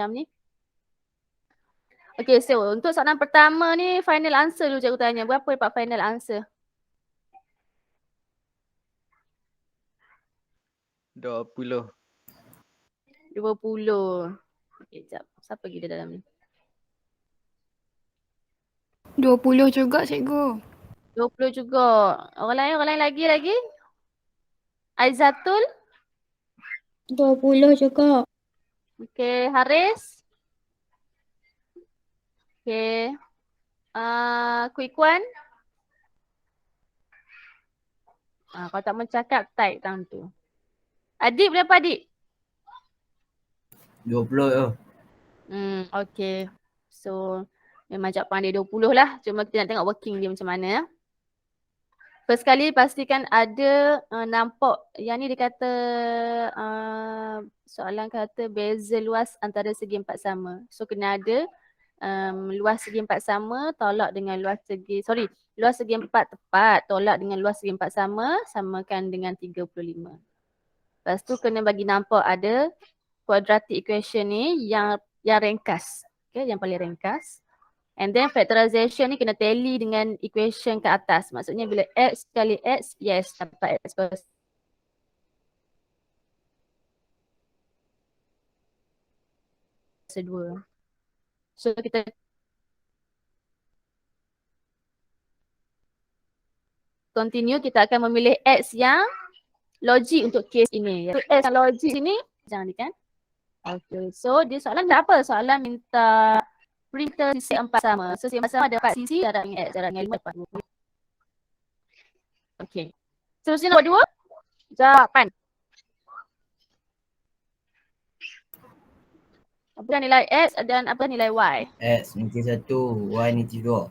ni. Okay, so untuk soalan pertama ni final answer dulu cikgu tanya. Berapa dapat final answer? 20. 20. Okay, sekejap. Siapa pergi dia dalam ni? 20 juga cikgu. 20 juga. Orang lain lagi? Aizatul? 20 juga. Okay, Haris? Okay. Quick One? Kalau tak mencakap, type tang tu. Adik berapa adik? 20 tu. Okay. So, memang jawapan dia 20 lah. Cuma kita nak tengok working dia macam mana. First kali pastikan ada nampak. Yang ni dia kata, soalan kata beza luas antara segi empat sama. So, kena ada luas segi empat sama tolak dengan luas segi empat tepat tolak dengan luas segi empat sama samakan dengan 35. Lepas tu kena bagi nampak ada quadratic equation ni yang ringkas. Okay, yang paling ringkas. And then factorization ni kena tally dengan equation ke atas. Maksudnya bila x kali x, yes dapat x kuasa 2. So kita continue, kita akan memilih X yang logik untuk case ini. X yang logik ini, jangan ni kan. Okay, so dia soalan tak apa. Soalan minta printer sisi 4 sama. So sisi 4 sama ada 4 sisi, jarak dengan X, jarak dengan 5 dapat 20. Okay. Seterusnya nombor 2, jawapan. Apa nilai X dan apa nilai Y? X -1, Y -2.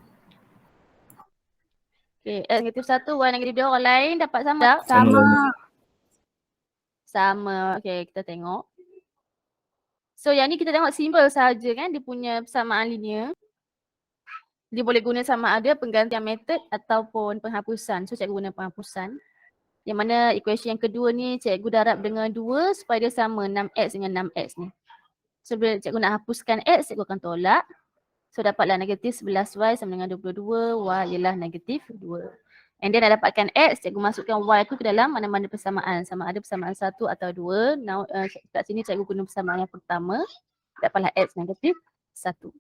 Okay, X -1, Y -2. Orang lain dapat sama tak? Sama. Okay, kita tengok. So yang ni kita tengok simbol sahaja kan. Dia punya persamaan linear. Dia boleh guna sama ada penggantian metod ataupun penghapusan. So cikgu guna penghapusan. Yang mana equation yang kedua ni cikgu darab dengan 2 supaya dia sama 6x dengan 6x ni. So bila cikgu nak hapuskan x, cikgu akan tolak. So dapatlah negatif 11y sama dengan 22, y ialah negatif 2. And then nak dapatkan x, cikgu masukkan y tu ke dalam mana-mana persamaan. Sama ada persamaan 1 atau 2. Now, kat sini cikgu guna persamaan yang pertama. Dapatlah x negatif 1.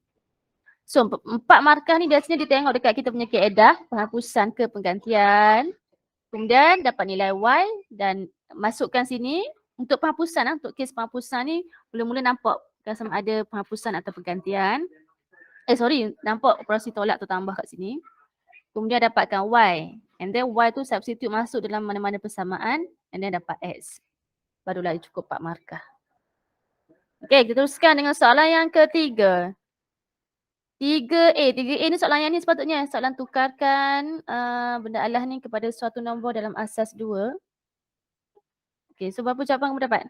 So 4 markah ni biasanya ditengok dekat kita punya kaedah penghapusan ke penggantian. Kemudian dapat nilai y dan masukkan sini untuk penghapusan. Untuk kes penghapusan ni mula-mula nampak sama ada penghapusan atau penggantian. Nampak operasi tolak tu tambah kat sini. Kemudian dapatkan y. And then y tu substitute masuk dalam mana-mana persamaan. And then dapat x. Barulah cukup 4 markah. Okay, kita teruskan dengan soalan yang ketiga. 3A. 3A ni soalan yang ni sepatutnya. Soalan tukarkan benda Allah ni kepada suatu nombor dalam asas 2. Okay, so berapa jawapan kamu dapat?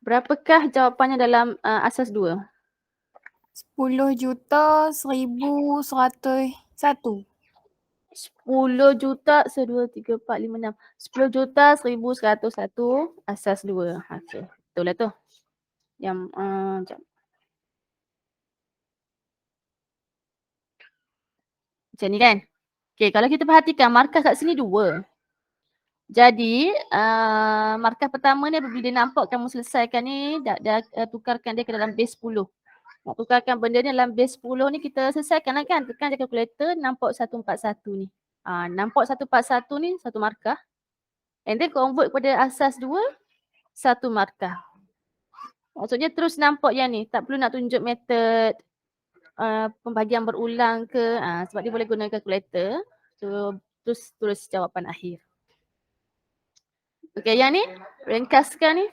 Berapakah jawapannya dalam asas 2? 10,101. 10 juta 1, 2, 3, 4, 5, 6. 10 juta 1,101 asas 2. Okay, betul lah tu. Yang macam ni kan. Okay, kalau kita perhatikan markah kat sini 2. Jadi markah pertama ni apabila dia nampak kamu selesaikan ni, tukarkan dia ke dalam base 10. Nak tukarkan benda ni dalam base 10 ni kita selesaikan lah kan. Tekan je kalkulator, nampak 141 ni. Nampak 141 ni satu markah. And then convert kepada asas 2, satu markah. Maksudnya terus nampak yang ni. Tak perlu nak tunjuk metod pembahagian berulang ke. Sebab dia boleh guna kalkulator. So terus tulis jawapan akhir. Okay, yang ni ringkaskan ni.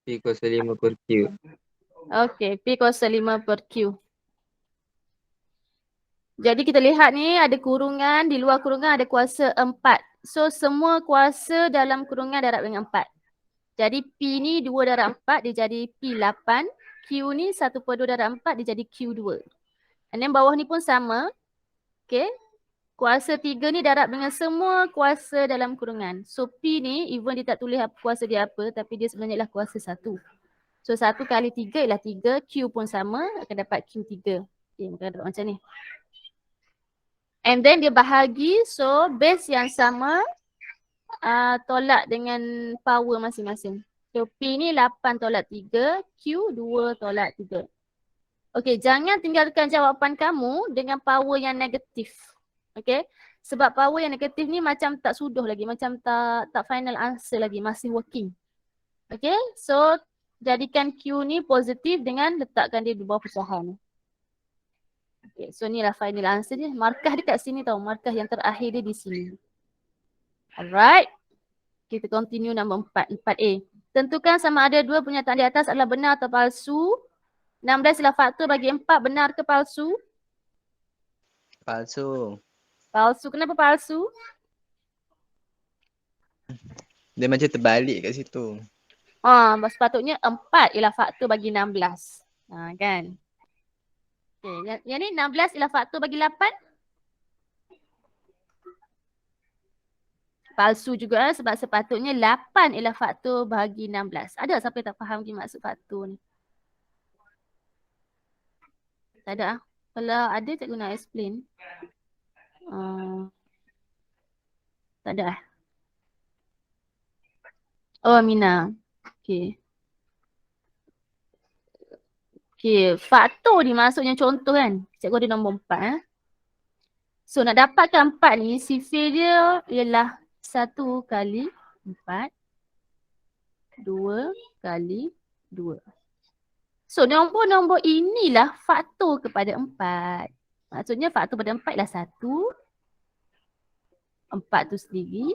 P kuasa 5 per Q. Okay, P kuasa 5 per Q. Jadi kita lihat ni ada kurungan, di luar kurungan ada kuasa 4. So semua kuasa dalam kurungan darab dengan 4. Jadi P ni 2 darab 4 dia jadi P8. Q ni 1/2 darab 4 dia jadi Q2. And then bawah ni pun sama. Okay. Kuasa 3 ni darab dengan semua kuasa dalam kurungan. So P ni even dia tak tulis kuasa dia apa tapi dia sebenarnya ialah kuasa 1. So 1 kali 3 ialah 3. Q pun sama akan dapat Q3. Okay, maka dapat macam ni. And then dia bahagi, so base yang sama tolak dengan power masing-masing. So P ni 8 tolak 3, Q 2 tolak 3. Okay, jangan tinggalkan jawapan kamu dengan power yang negatif. Okay, sebab power yang negatif ni macam tak suduh lagi, macam tak final answer lagi, masih working. Okay, so jadikan Q ni positif dengan letakkan dia di bawah pecahan. Okay, so ni lah final answer dia. Markah dia kat sini tau. Markah yang terakhir dia di sini. Alright. Kita continue nombor 4. 4A. Tentukan sama ada dua pernyataan di atas adalah benar atau palsu. 16 ialah faktor bagi 4. Benar ke palsu? Palsu. Palsu. Kenapa palsu? Dia macam terbalik kat situ. Sepatutnya 4 ialah faktor bagi 16. Kan? Okay, yang ni 16 ialah faktor bagi 8. Palsu juga sebab sepatutnya 8 ialah faktor bagi 16. Ada siapa yang tak faham maksud faktor ni? Tak ada. Kalau ada cikgu nak explain. Tak ada. Oh, Mina. Okay. Okay, faktor ni maksudnya contoh kan. Cikgu ada nombor 4. So nak dapatkan 4 ni, sifir dia ialah 1 kali 4. 2 kali 2. So nombor-nombor inilah faktor kepada 4. Maksudnya faktor pada 4 ialah 1. 4 tu sendiri.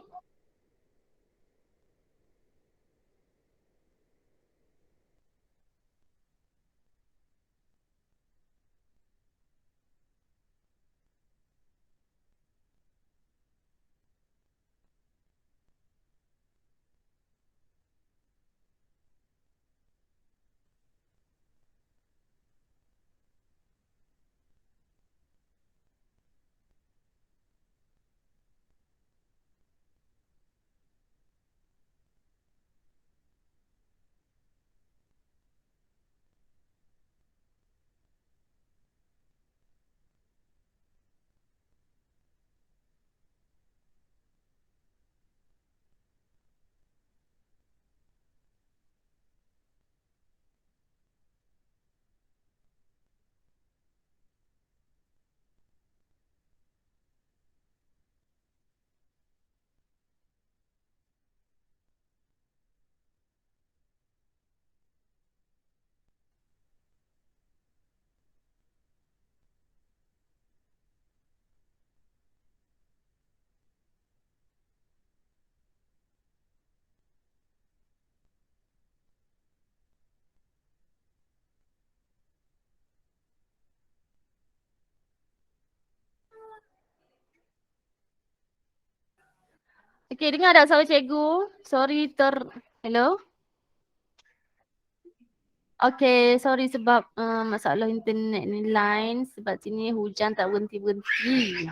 Okay, dengar tak suara cikgu? Sorry Hello? Okay, sorry sebab masalah internet ni line. Sebab sini hujan tak berhenti-berhenti.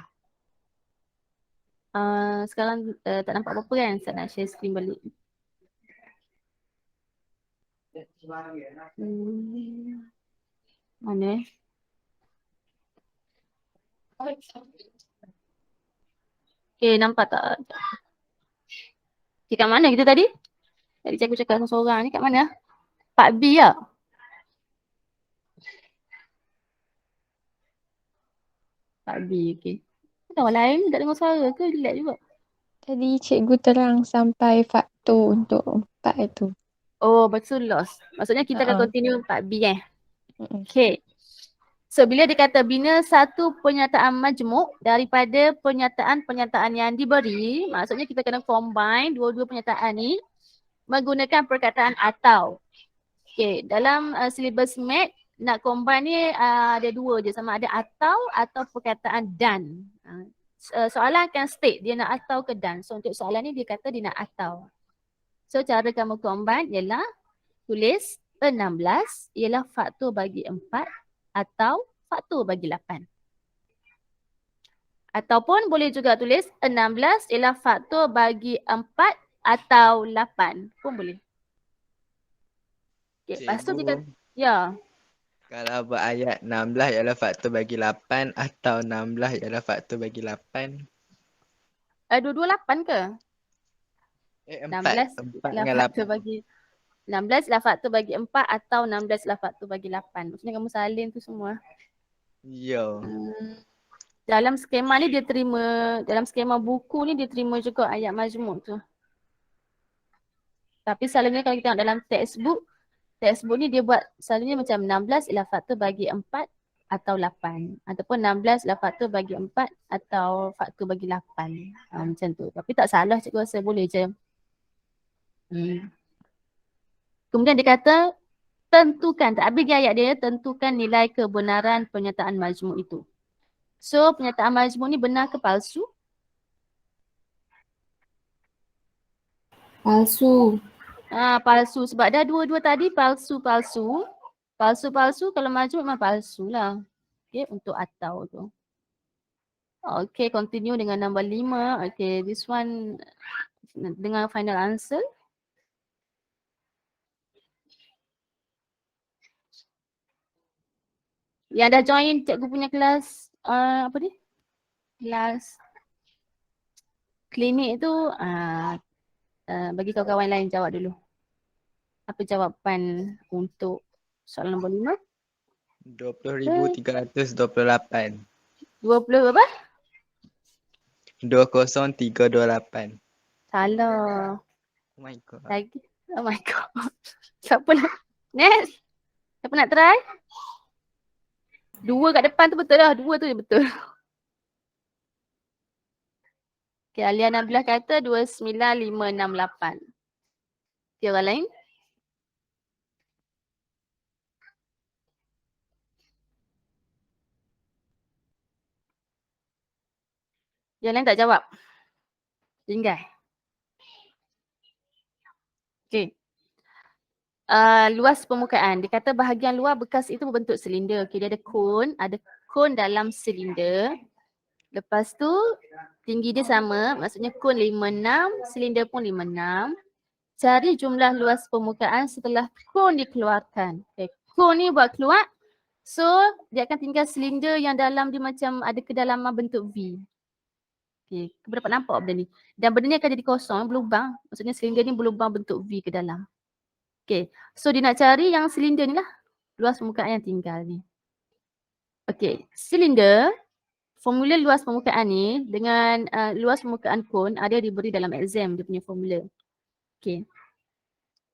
Sekarang tak nampak apa-apa kan? Saya nak share screen balik. Mana? Okay, nampak tak? Okay, kat mana kita tadi? Tadi cikgu cakap seorang ni kat mana? Pak B lah. Pak B, okay. Ada orang lain tak dengar suara ke? Lag juga. Tadi cikgu terang sampai faktor untuk 4 itu. Oh, betul lost. Maksudnya kita akan continue Pak B Mm-mm. Okay. So bila dikata bina satu pernyataan majmuk daripada pernyataan-pernyataan yang diberi, maksudnya kita kena combine dua-dua pernyataan ni menggunakan perkataan atau. Okay, dalam silibus mat nak combine ni ada dua je, sama ada atau perkataan dan. Soalan akan state dia nak atau ke dan. So untuk soalan ni dia kata dia nak atau. So cara kamu combine ialah tulis 16 ialah faktor bagi 4 atau faktor bagi 8. Ataupun boleh juga tulis 16 ialah faktor bagi 4 atau 8 pun boleh. Okay, lepas tu kita, ya. Kalau buat ayat 16 ialah faktor bagi 8 atau 16 ialah faktor bagi 8. Dua-dua 8 ke? 4 ialah dengan faktor 8. bagi 16 ialah faktor bagi 4 atau 16 ialah faktor bagi 8. Maksudnya kamu salin tu semua. Yo. Dalam skema ni dia terima, dalam skema buku ni dia terima juga ayat majmuk tu. Tapi selalunya kalau kita tengok dalam textbook ni dia buat selalunya macam 16 ialah faktor bagi 4 atau 8. Ataupun 16 ialah faktor bagi 4 atau faktor bagi 8. Macam tu. Tapi tak salah cikgu rasa boleh je. Kemudian dia kata tentukan, tak habis ayat dia, tentukan nilai kebenaran pernyataan majmuk itu. So pernyataan majmuk ni benar ke palsu? Palsu. Palsu sebab dah dua-dua tadi palsu-palsu. Palsu-palsu kalau majmuk memang palsu lah. Okay, untuk atau tu. Okay, continue dengan nombor 5. Okay, this one dengan final answer. Yang dah join cikgu punya kelas, apa ni? Kelas klinik tu, bagi kawan-kawan lain jawab dulu. Apa jawapan untuk soalan nombor 5? 20,328. 20 berapa? 20328. Salah. Oh my god. Lagi. Oh my god. Siapa nak? Next. Siapa nak try? 2 kat depan tu betul lah. 2 tu je betul. Okay, Alia Nabilah kata 29568. Okay, orang lain? Yang lain tak jawab? Tinggal. Okay. Luas permukaan. Dia kata bahagian luar bekas itu berbentuk silinder. Okay, dia ada kon dalam silinder. Lepas tu tinggi dia sama, maksudnya kon 56, silinder pun 56. Cari jumlah luas permukaan setelah kon dikeluarkan. Okay, kon ni buat keluar. So dia akan tinggal silinder yang dalam dia macam ada kedalaman bentuk V. Okay, dapat nampak benda ni. Dan benda ni akan jadi kosong, berlubang. Maksudnya silinder ni berlubang bentuk V ke dalam. Okay, so dia nak cari yang silinder ni lah. Luas permukaan yang tinggal ni. Okay, silinder, formula luas permukaan ni dengan luas permukaan kon ada diberi dalam exam dia punya formula. Okay.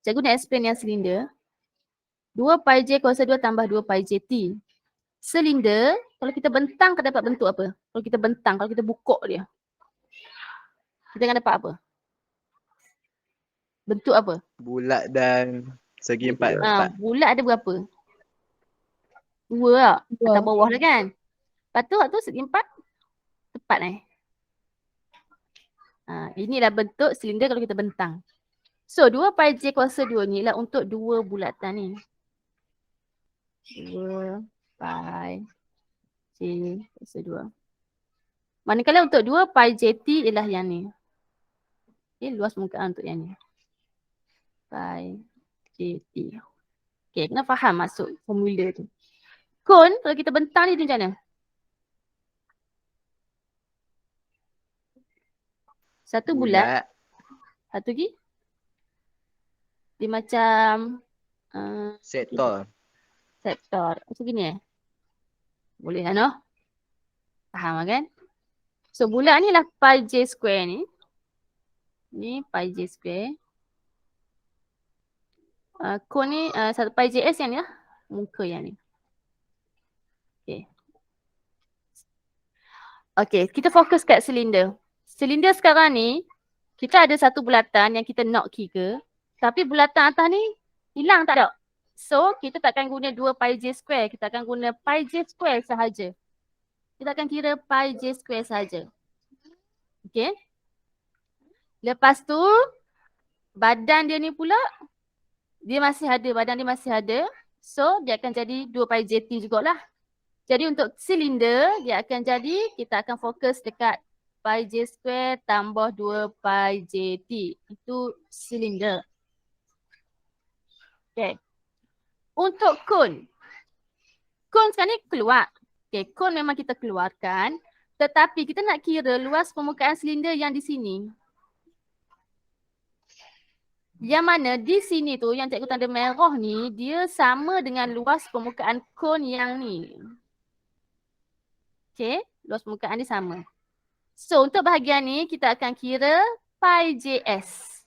Cikgu nak explain yang silinder. 2 pi j kuasa 2 tambah 2 pi j t. Silinder, kalau kita bentang kita dapat bentuk apa? Kalau kita bentang, kalau kita bukuk dia. Kita akan dapat apa? Bentuk apa? Bulat dan segi 4. Bulat ada berapa? 2 lah. Atas bawah lah kan? Lepas tu segi 4 tepat inilah bentuk silinder kalau kita bentang. So 2 pi j kuasa 2 ni lah untuk 2 bulatan ni. 2 pi j kuasa 2. Manakala untuk 2 pi j t ialah yang ni. Okay, luas permukaan untuk yang ni. Pi j t. Okay, kena faham maksud formula tu. Kon kalau kita bentang ni macam mana? Satu bulat. Satu lagi? Dia macam Sektor. Macam gini Boleh lah no? Faham kan? So bulat ni lah pi j square ni. Ni pi j square. Kon ni satu pi j s yang ni lah. Muka yang ni. Okay, kita fokus kat silinder. Silinder sekarang ni, kita ada satu bulatan yang kita nak kira. Tapi bulatan atas ni hilang tak ada. So, kita takkan guna 2 pi j square. Kita akan guna pi j square sahaja. Kita akan kira pi j square sahaja. Okay. Lepas tu, badan dia ni pula, dia masih ada, badan dia masih ada. So, dia akan jadi 2 pi JT jugalah. Jadi untuk silinder, dia akan jadi, kita akan fokus dekat pi J square tambah 2 pi JT. Itu silinder. Okay. Untuk cone. Cone sekarang ni keluar. Okay, cone memang kita keluarkan. Tetapi kita nak kira luas permukaan silinder yang di sini. Yang mana di sini tu, yang cikgu tanda merah ni, dia sama dengan luas permukaan cone yang ni. Okay, luas permukaan dia sama. So, untuk bahagian ni, kita akan kira pi JS.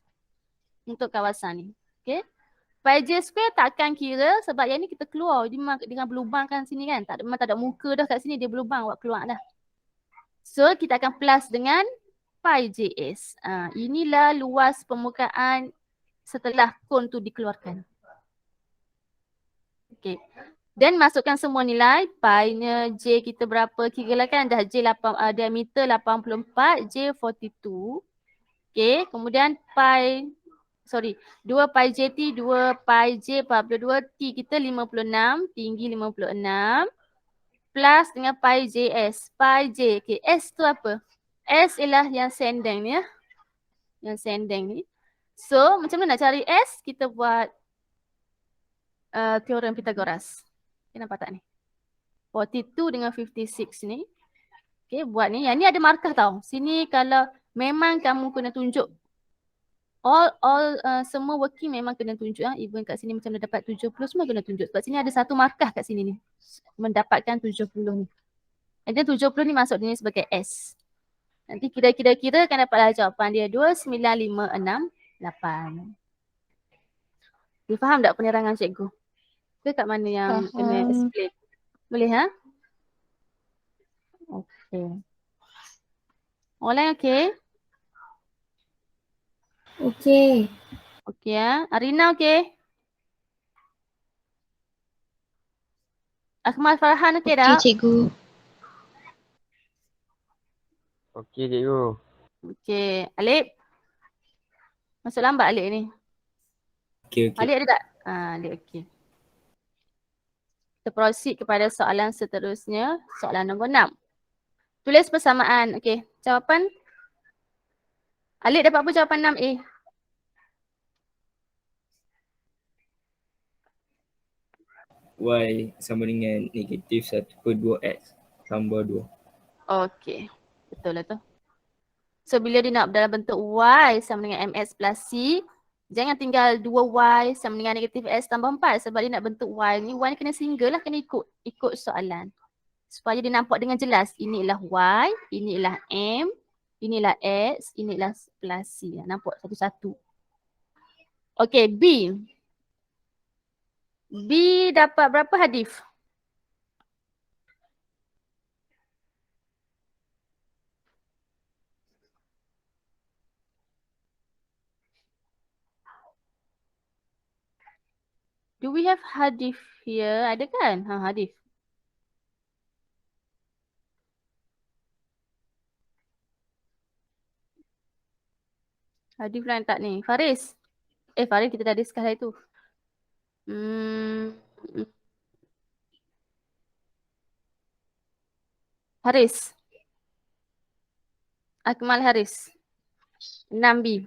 Untuk kawasan ni. Okay. Pi J square tak akan kira sebab yang ni kita keluar. Dia memang dengan berlubang kan sini kan. Memang tak ada muka dah kat sini, dia berlubang buat keluar dah. So, kita akan plus dengan pi JS. Inilah luas permukaan setelah cone tu dikeluarkan. Okay. Dan masukkan semua nilai. Pi-nya J kita berapa? Kira lah kan dah J diameter 84, J 42. Okay. Kemudian 2 pi JT, 2 pi J 42, T kita 56, tinggi 56. Plus dengan pi JS. Pi J. Okay. S tu apa? S ialah yang sendeng ni ya. Yang sendeng ni. So, macam mana nak cari S? Kita buat teorem Pythagoras. Okay, nampak tak ni? 42 dengan 56 ni. Okay, buat ni. Yang ni ada markah tau. Sini kalau memang kamu kena tunjuk. Semua working memang kena tunjuk. Even kat sini macam dah dapat 70 semua kena tunjuk. Sebab sini ada satu markah kat sini ni. Mendapatkan 70 ni. And then 70 ni masuk ni sebagai S. Nanti kira-kira kan dapatlah jawapan dia 29568. Dia faham tak penerangan cikgu? Ke kat mana yang kena explain? Boleh ha? Okay. Orang lain okay? Okey. Okay ya. Arina okay? Akmal Farhan okay tak? cikgu. Okey cikgu. Okay. Alip? Masuk lambat Alip ni. Okey. Alip ada tak? Alip okay. Kita proceed kepada soalan seterusnya. Soalan nombor 6. Tulis persamaan. Okey. Jawapan. Alip dapat apa jawapan 6A? Y sama dengan negatif 1/2x tambah 2. Okey. Betul lah tu. So bila dia nak dalam bentuk Y sama dengan MX plus C, jangan tinggal 2Y sama dengan negatif X tambah 4 sebab dia nak bentuk Y ni. Y ni kena single lah, kena ikut soalan. Supaya dia nampak dengan jelas. Inilah Y, inilah M, inilah X, inilah plus C. Nampak satu-satu. Okey, B. B dapat berapa hadif? Do we have hadif here? Ada kan? Hadif. Hadif lah tak ni. Faris. Faris kita dah discuss hari tu. Haris. Akmal Haris. 6B.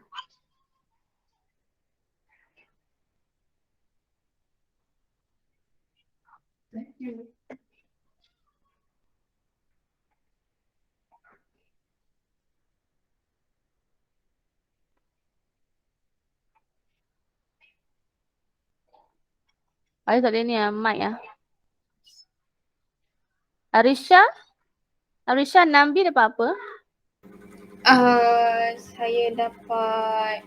Ada tak dia ni mic ah. Arisha? Arisha 6B dapat apa? Saya dapat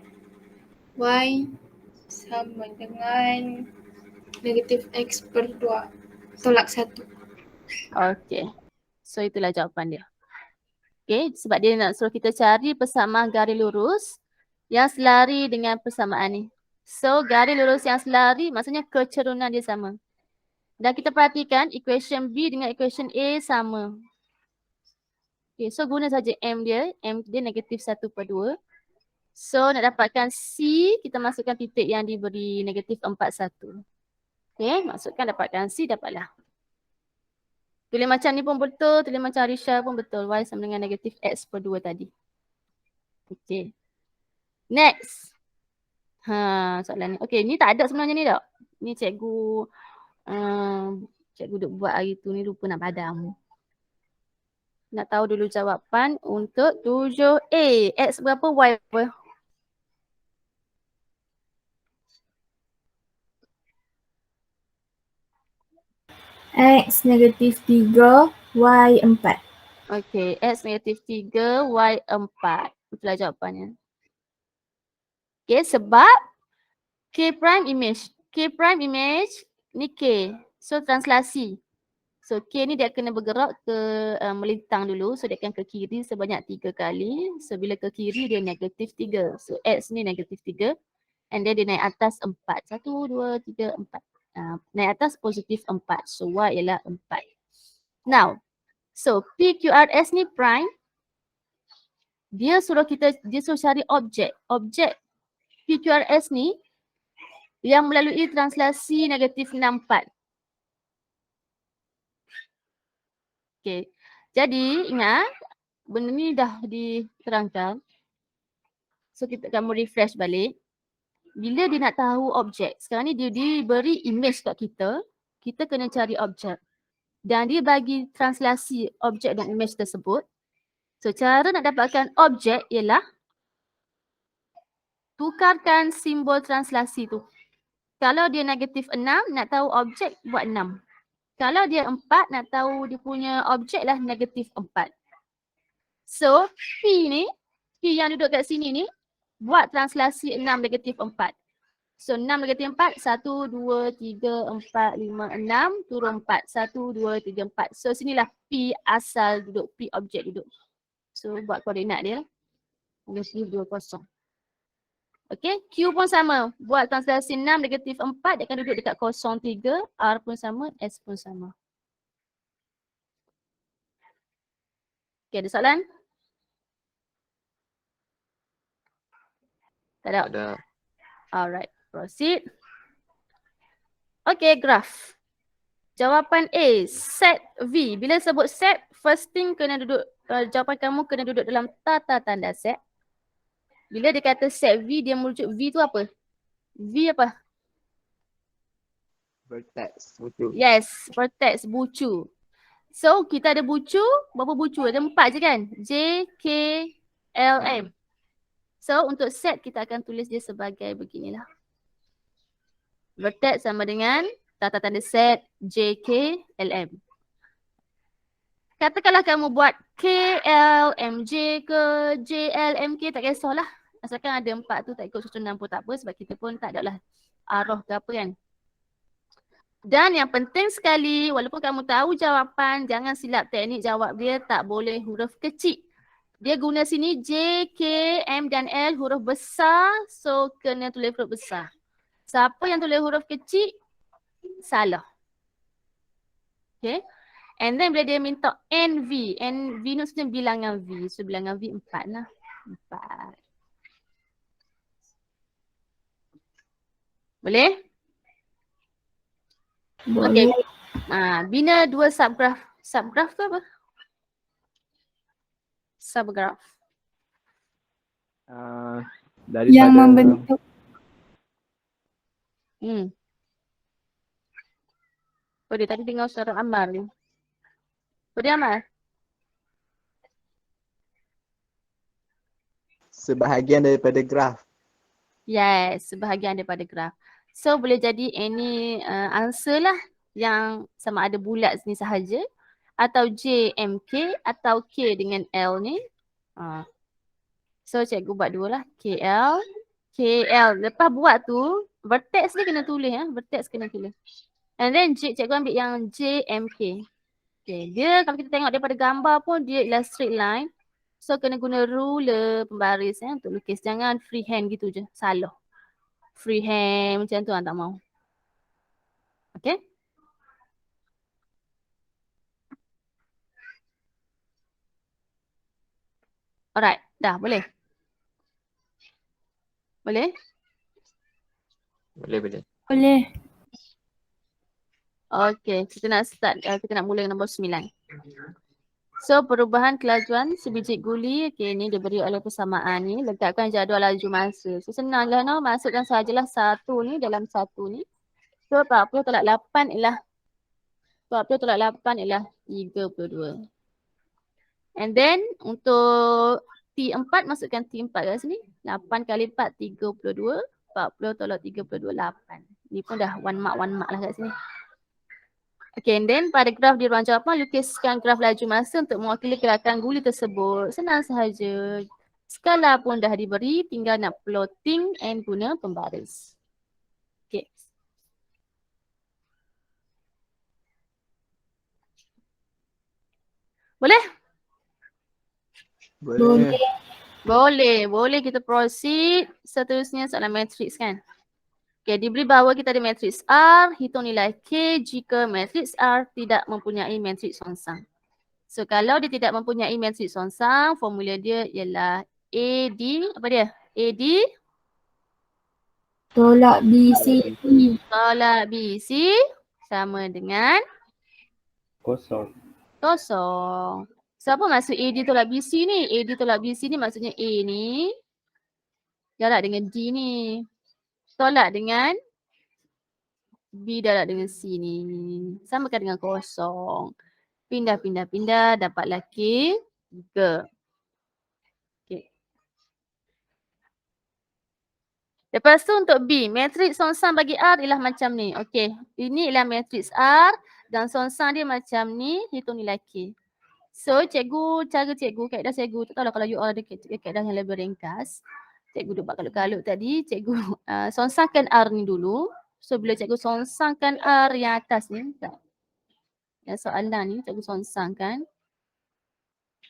Y sama dengan negatif X per 2 tolak 1. Okay. So itulah jawapan dia. Okay, sebab dia nak suruh kita cari persamaan garis lurus yang selari dengan persamaan ni. So garis lurus yang selari maksudnya kecerunan dia sama. Dan kita perhatikan equation B dengan equation A sama. Okay, so guna saja M dia. M dia negatif 1/2. So nak dapatkan C, kita masukkan titik yang diberi negatif 41. Okay, masukkan dapatkan C, dapatlah. Tulis macam ni pun betul, tulis macam Arisha pun betul. Y sama dengan negatif X per 2 tadi. Okay. Next. Soalan ni. Okay, ni tak ada sebenarnya ni tak. Ni cikgu duk buat hari tu ni, lupa nak padam. Nak tahu dulu jawapan untuk 7A. X berapa, Y berapa? X negatif 3, Y 4. Okay, X negatif 3, Y 4. Itulah jawapannya. Okay, sebab K prime image. K prime image ni K. So, translasi. So, K ni dia kena bergerak ke melintang dulu. So, dia akan ke kiri sebanyak 3 kali. So, bila ke kiri dia negatif 3. So, X ni negatif 3. And then dia naik atas 4. 1, 2, 3, 4. Naik atas positif 4. So, Y ialah 4. Now, so PQRS ni prime. Dia suruh cari objek. Objek PQRS ni yang melalui translasi negatif 64. Okay. Jadi ingat, benda ni dah diterangkan. So kita akan refresh balik. Bila dia nak tahu objek, sekarang ni dia diberi image kat kita. Kita kena cari objek. Dan dia bagi translasi objek dan image tersebut. So cara nak dapatkan objek ialah tukarkan simbol translasi tu. Kalau dia negatif 6, nak tahu objek, buat 6. Kalau dia 4, nak tahu dia punya objek lah negatif 4. So, P ni, P yang duduk kat sini ni, buat translasi 6 negatif 4. So, 6 negatif 4, 1, 2, 3, 4, 5, 6, turun 4. 1, 2, 3, 4. So, sinilah P asal duduk, P objek duduk. So, buat koordinat dia. Negatif 20. Okay, Q pun sama. Buat translasi 6 negatif 4, dia akan duduk dekat 03. R pun sama, S pun sama. Okay, ada soalan? Tak ada? Ada. Alright, proceed. Okay, graph. Jawapan A, set V. Bila sebut set, first thing kena duduk, jawapan kamu kena duduk dalam tata tanda set. Bila dia kata set V, dia merujuk V tu apa? V apa? Vertex. Betul. Yes, vertex, bucu. So, kita ada bucu, berapa bucu? Ada 4 je kan? J, K, L, M. So, untuk set kita akan tulis dia sebagai beginilah. Vertex sama dengan tata tanda set J, K, L, M. Katakanlah kamu buat K, L, M, J ke J, L, M, K, tak kisahlah. Asalkan ada 4 tu tak ikut susunan pun tak apa sebab kita pun tak adalah arah ke apa kan. Dan yang penting sekali, walaupun kamu tahu jawapan, jangan silap teknik jawab dia, tak boleh huruf kecil. Dia guna sini J, K, M dan L huruf besar, so kena tulis huruf besar. Siapa yang tulis huruf kecil, salah. Okay. And then bila dia minta NV, NV ni maksudnya bilangan V. So bilangan V 4 lah. 4. Boleh? Boleh. Okay. Bina 2 subgraph. Subgraph tu apa? Subgraph. Daripada Yang membentuk Oh, dia tadi dengar suara Ammar ni. Oh, dia Ammar? Sebahagian daripada graf. Yes, sebahagian daripada graf. So, boleh jadi any answer lah yang sama ada bulat ni sahaja atau J, M, K atau K dengan L ni. So, cikgu buat dua lah. KL, KL. Lepas buat tu, vertex ni kena tulis. Vertex kena tulis. And then cikgu ambil yang J, M, K. Okay. Dia kalau kita tengok daripada gambar pun dia ialah straight line. So, kena guna ruler pembaris untuk lukis. Jangan freehand gitu je. Salah. Freehand macam tu tak mau. Okay. Alright. Dah boleh. Boleh? Boleh, boleh. Boleh. Okey, kita nak start, kita nak mula nombor 9. So, perubahan kelajuan sebiji guli, okey, ni diberi oleh persamaan ni. Letakkan jadual laju masa. So, senanglah no, masukkan sajalah satu ni dalam satu ni. So, 40 tolak 8 ialah 32. And then, untuk T4, masukkan T4 kat sini. 8 kali 4, 32. 40 tolak 32, 8. Ni pun dah one mark lah kat sini. Okay, and then pada graf di ruang jawapan, lukiskan graf laju masa untuk mewakili gerakan guli tersebut. Senang sahaja. Skala pun dah diberi, tinggal nak plotting and guna pembaris. Okay. Boleh? Boleh. Boleh kita proceed. Seterusnya soalan matriks kan. Okay, diberi bahawa kita ada matriks R, hitung nilai K jika matriks R tidak mempunyai matriks songsang. So, kalau dia tidak mempunyai matriks songsang, formula dia ialah AD, apa dia? AD Tolak BC. tolak BC sama dengan Kosong. kosong. So, apa maksud AD tolak BC ni? AD tolak BC ni maksudnya A ni jarak dengan D ni. Tolak dengan B darab dengan C ni. Samakan dengan kosong. Pindah, dapatlah K 3. Okay. Lepas tu untuk B, matriks songsang bagi R ialah macam ni. Okey, ini ialah matriks R dan songsang dia macam ni, hitung nilai K. So, kaedah cikgu, tak tahulah kalau you all ada kaedah yang lebih ringkas. Cikgu duk buat kalut-kalut tadi, cikgu songsangkan R ni dulu. So, bila cikgu songsangkan R yang atas ni, yang soalan ni cikgu songsangkan.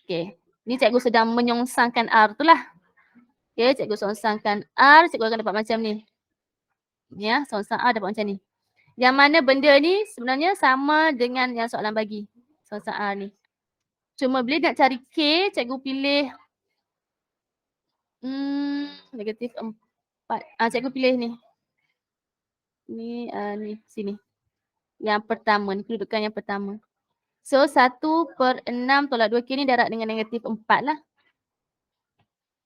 Okey, ni cikgu sedang menyongsangkan R tu lah. Okey, cikgu songsangkan R, cikgu akan dapat macam ni. Ni ya, songsang R dapat macam ni. Yang mana benda ni sebenarnya sama dengan yang soalan bagi. Songsang R ni. Cuma bila nak cari K, cikgu pilih negatif 4. Cikgu pilih ni. Ni sini. Yang pertama ni, kedudukan yang pertama. So 1/6 tolak 2K ni darab dengan negatif 4 lah.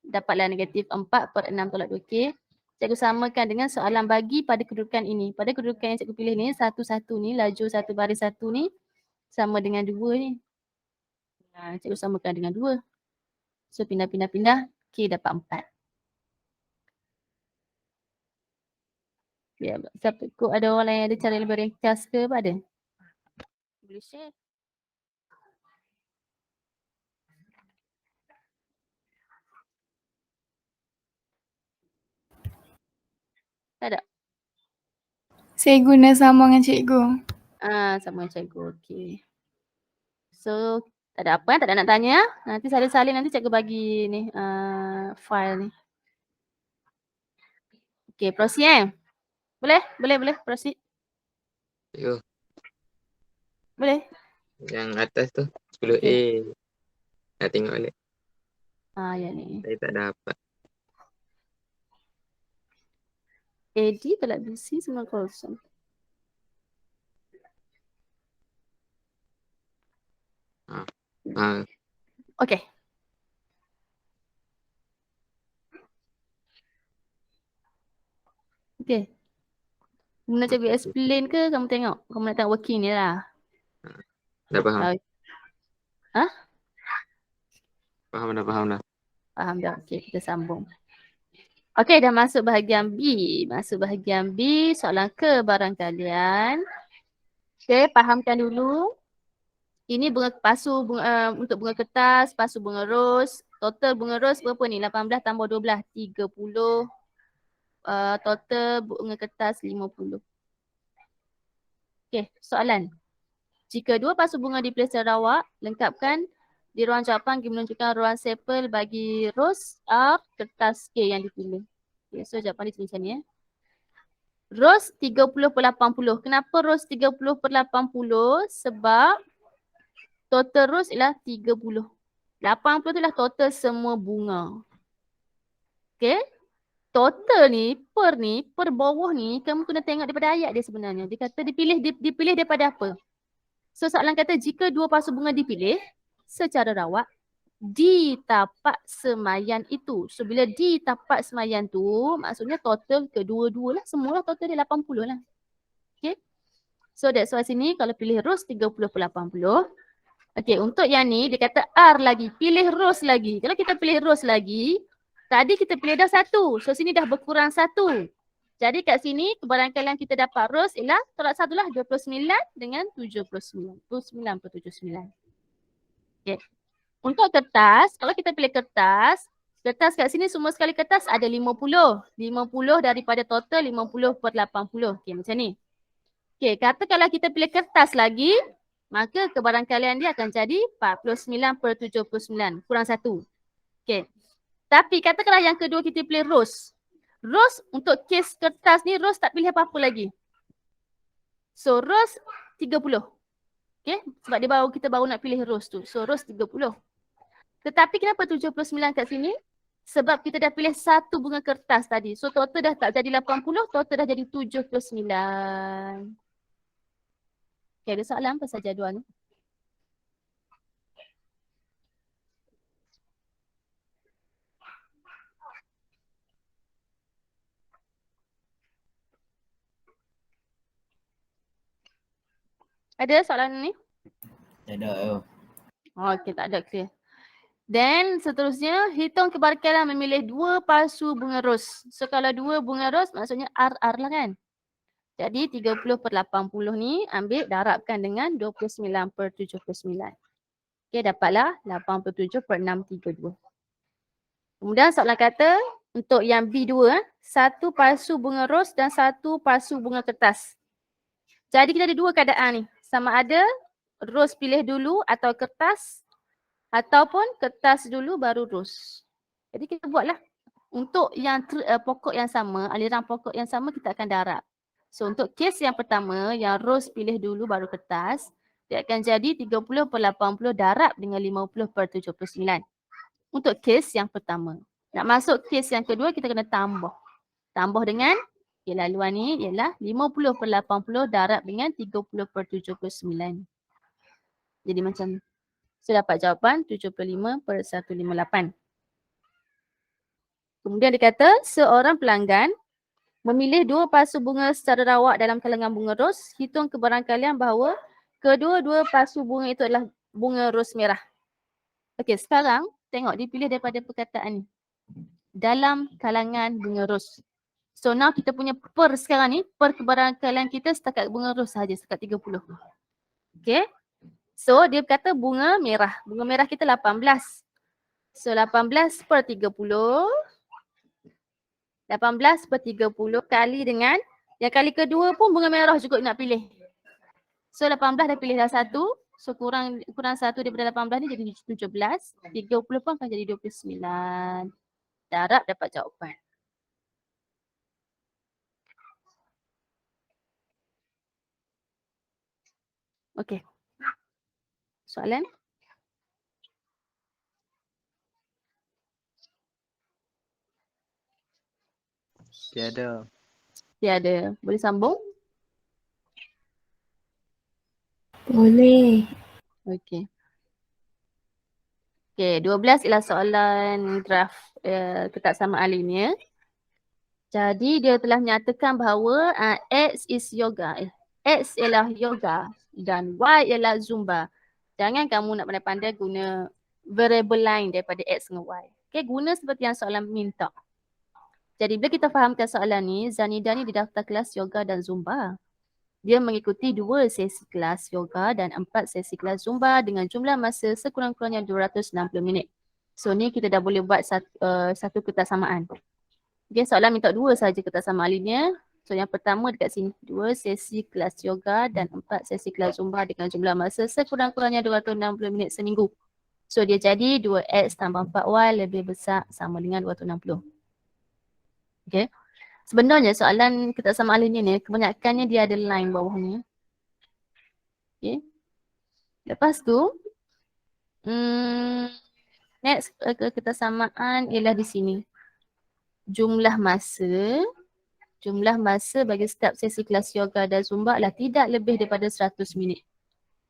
Dapatlah negatif 4/6 tolak 2K. Cikgu samakan dengan soalan bagi pada kedudukan ini. Pada kedudukan yang cikgu pilih ni, 1, 1 ni, laju 1 baris 1 ni sama dengan 2 ni. Cikgu samakan dengan 2. So pindah, K dapat 4. Ya, siapa ikut ada orang lain yang ada cara lebih ringkas ke apa ada? Boleh share. Tak ada? Saya guna sama dengan cikgu. Sama dengan cikgu. Okey. So, tak ada apa, tak ada nak tanya. Nanti salin-salin nanti cikgu bagi ni file ni. Okey, proceed Boleh, proceed. Yo, Boleh? yang atas tu 10A. Nak tengok balik. Yang ni. Saya tak dapat. AD tolak BC sama kosong. Okey. Okey. Kamu nak cikgu explain ke kamu tengok? Kamu nak tengok working ni lah. Dah faham. Dah faham dah. Faham dah. Okey, kita sambung. Okey, dah masuk bahagian B. Soalan ke barang kalian. Okey, fahamkan dulu. Ini bunga pasu untuk bunga kertas, pasu bunga ros. Total bunga ros berapa ni? 18 tambah 12, 30. Total bunga kertas 50. Okey, soalan. Jika dua pasu bunga dipilih secara rawak, lengkapkan di ruang jawapan menunjukkan ruang sampel bagi ros R kertas K yang dipilih. Okay, so jawapan dia macam ni. Ros 30/80. Kenapa ros 30/80? Sebab total ros ialah 30. 80 tu lah total semua bunga. Okay. total ni, per bawah ni, kamu kena tengok daripada ayat dia sebenarnya. Dia kata dipilih daripada apa? So soalan kata jika dua pasu bunga dipilih secara rawak di tapak semayan itu. So bila di tapak semayan tu, maksudnya total kedua-dua lah. Semualah total dia 80 lah. Okay. So that's why sini kalau pilih rows 30 per 80. Okay, untuk yang ni dia kata R lagi. Pilih rows lagi. Kalau kita pilih rows lagi, tadi kita pilih dah 1. So sini dah berkurang 1. Jadi kat sini kebarangkalian kita dapat rows ialah tolak 1 lah 29 dengan 79. 29 per 79. Okay. Untuk kertas, kalau kita pilih kertas kat sini semua sekali kertas ada 50. 50 daripada total 50 per 80. Okay, macam ni. Okay, kata kalau kita pilih kertas lagi, maka kebarangkalian dia akan jadi 49 per 79. Kurang 1. Okay. Tapi katakanlah yang kedua kita pilih rows. Rows untuk kes kertas ni, rows tak pilih apa-apa lagi. So, rows 30. Okay, sebab kita baru nak pilih rows tu. So, rows 30. Tetapi kenapa 79 kat sini? Sebab kita dah pilih 1 bunga kertas tadi. So, total dah tak jadi 80, total dah jadi 79. Okay, ada soalan pasal jadual ni? Ada soalan ni? Tak ada. Okay, tak ada, clear. Then seterusnya, hitung kebarangkalian memilih 2 pasu bunga ros. So kalau 2 bunga ros maksudnya RR lah kan. Jadi 30 per 80 ni ambil darabkan dengan 29 per 79. Okay, dapatlah 87 per 632. Kemudian soalan kata untuk yang B2, 1 pasu bunga ros dan 1 pasu bunga kertas. Jadi kita ada 2 keadaan ni. Sama ada ros pilih dulu atau kertas ataupun kertas dulu baru ros. Jadi kita buatlah. Untuk yang pokok yang sama, aliran pokok yang sama kita akan darab. So untuk kes yang pertama yang ros pilih dulu baru kertas, dia akan jadi 30 per 80 darab dengan 50 per 79. Untuk kes yang pertama. Nak masuk kes yang kedua kita kena tambah. Tambah dengan laluan ni ialah 50 per 80 darab dengan 30 per 79. Jadi macam ni. So dapat jawapan 75 per 158. Kemudian dia kata seorang pelanggan memilih 2 pasu bunga secara rawak dalam kalangan bunga ros. Hitung kebarangkalian bahawa kedua-dua pasu bunga itu adalah bunga ros merah. Okey, sekarang tengok dipilih daripada perkataan ni. Dalam kalangan bunga ros. So now kita punya per sekarang ni, per kebarangkalian kita setakat bunga ros sahaja, setakat 30. Okay. So dia kata bunga merah. Bunga merah kita 18. So 18 per 30. 18 per 30 kali dengan, yang kali kedua pun bunga merah juga nak pilih. So 18 dah pilih dah 1. So kurang 1 daripada 18 ni jadi 17. 30 pun akan jadi 29. Darab dapat jawapan. Okey. Soalan? Tiada. Tiada. Boleh sambung? Boleh. Okey. Okey, 12 ialah soalan draft ketaksamaan linear. Jadi dia telah menyatakan bahawa X is yoga. X ialah yoga dan Y ialah zumba. Jangan kamu nak pandai-pandai guna variable lain daripada X dengan Y. Okay, guna seperti yang soalan minta. Jadi bila kita fahamkan soalan ni, Zanida ni didaftar kelas yoga dan zumba. Dia mengikuti 2 sesi kelas yoga dan 4 sesi kelas zumba dengan jumlah masa sekurang-kurangnya 260 minit. So ni kita dah boleh buat satu ketaksamaan. Okay, soalan minta 2 sahaja ketaksamaan linear. So yang pertama dekat sini, 2 sesi kelas yoga dan 4 sesi kelas zumba dengan jumlah masa sekurang-kurangnya 260 minit seminggu. So dia jadi 2x tambah 4y lebih besar sama dengan 260. Okay. Sebenarnya soalan ketaksamaan linear ni kebanyakannya dia ada line bawahnya. Okay. Lepas tu, next ketaksamaan ialah di sini. jumlah masa bagi setiap sesi kelas yoga dan zumba adalah tidak lebih daripada 100 minit.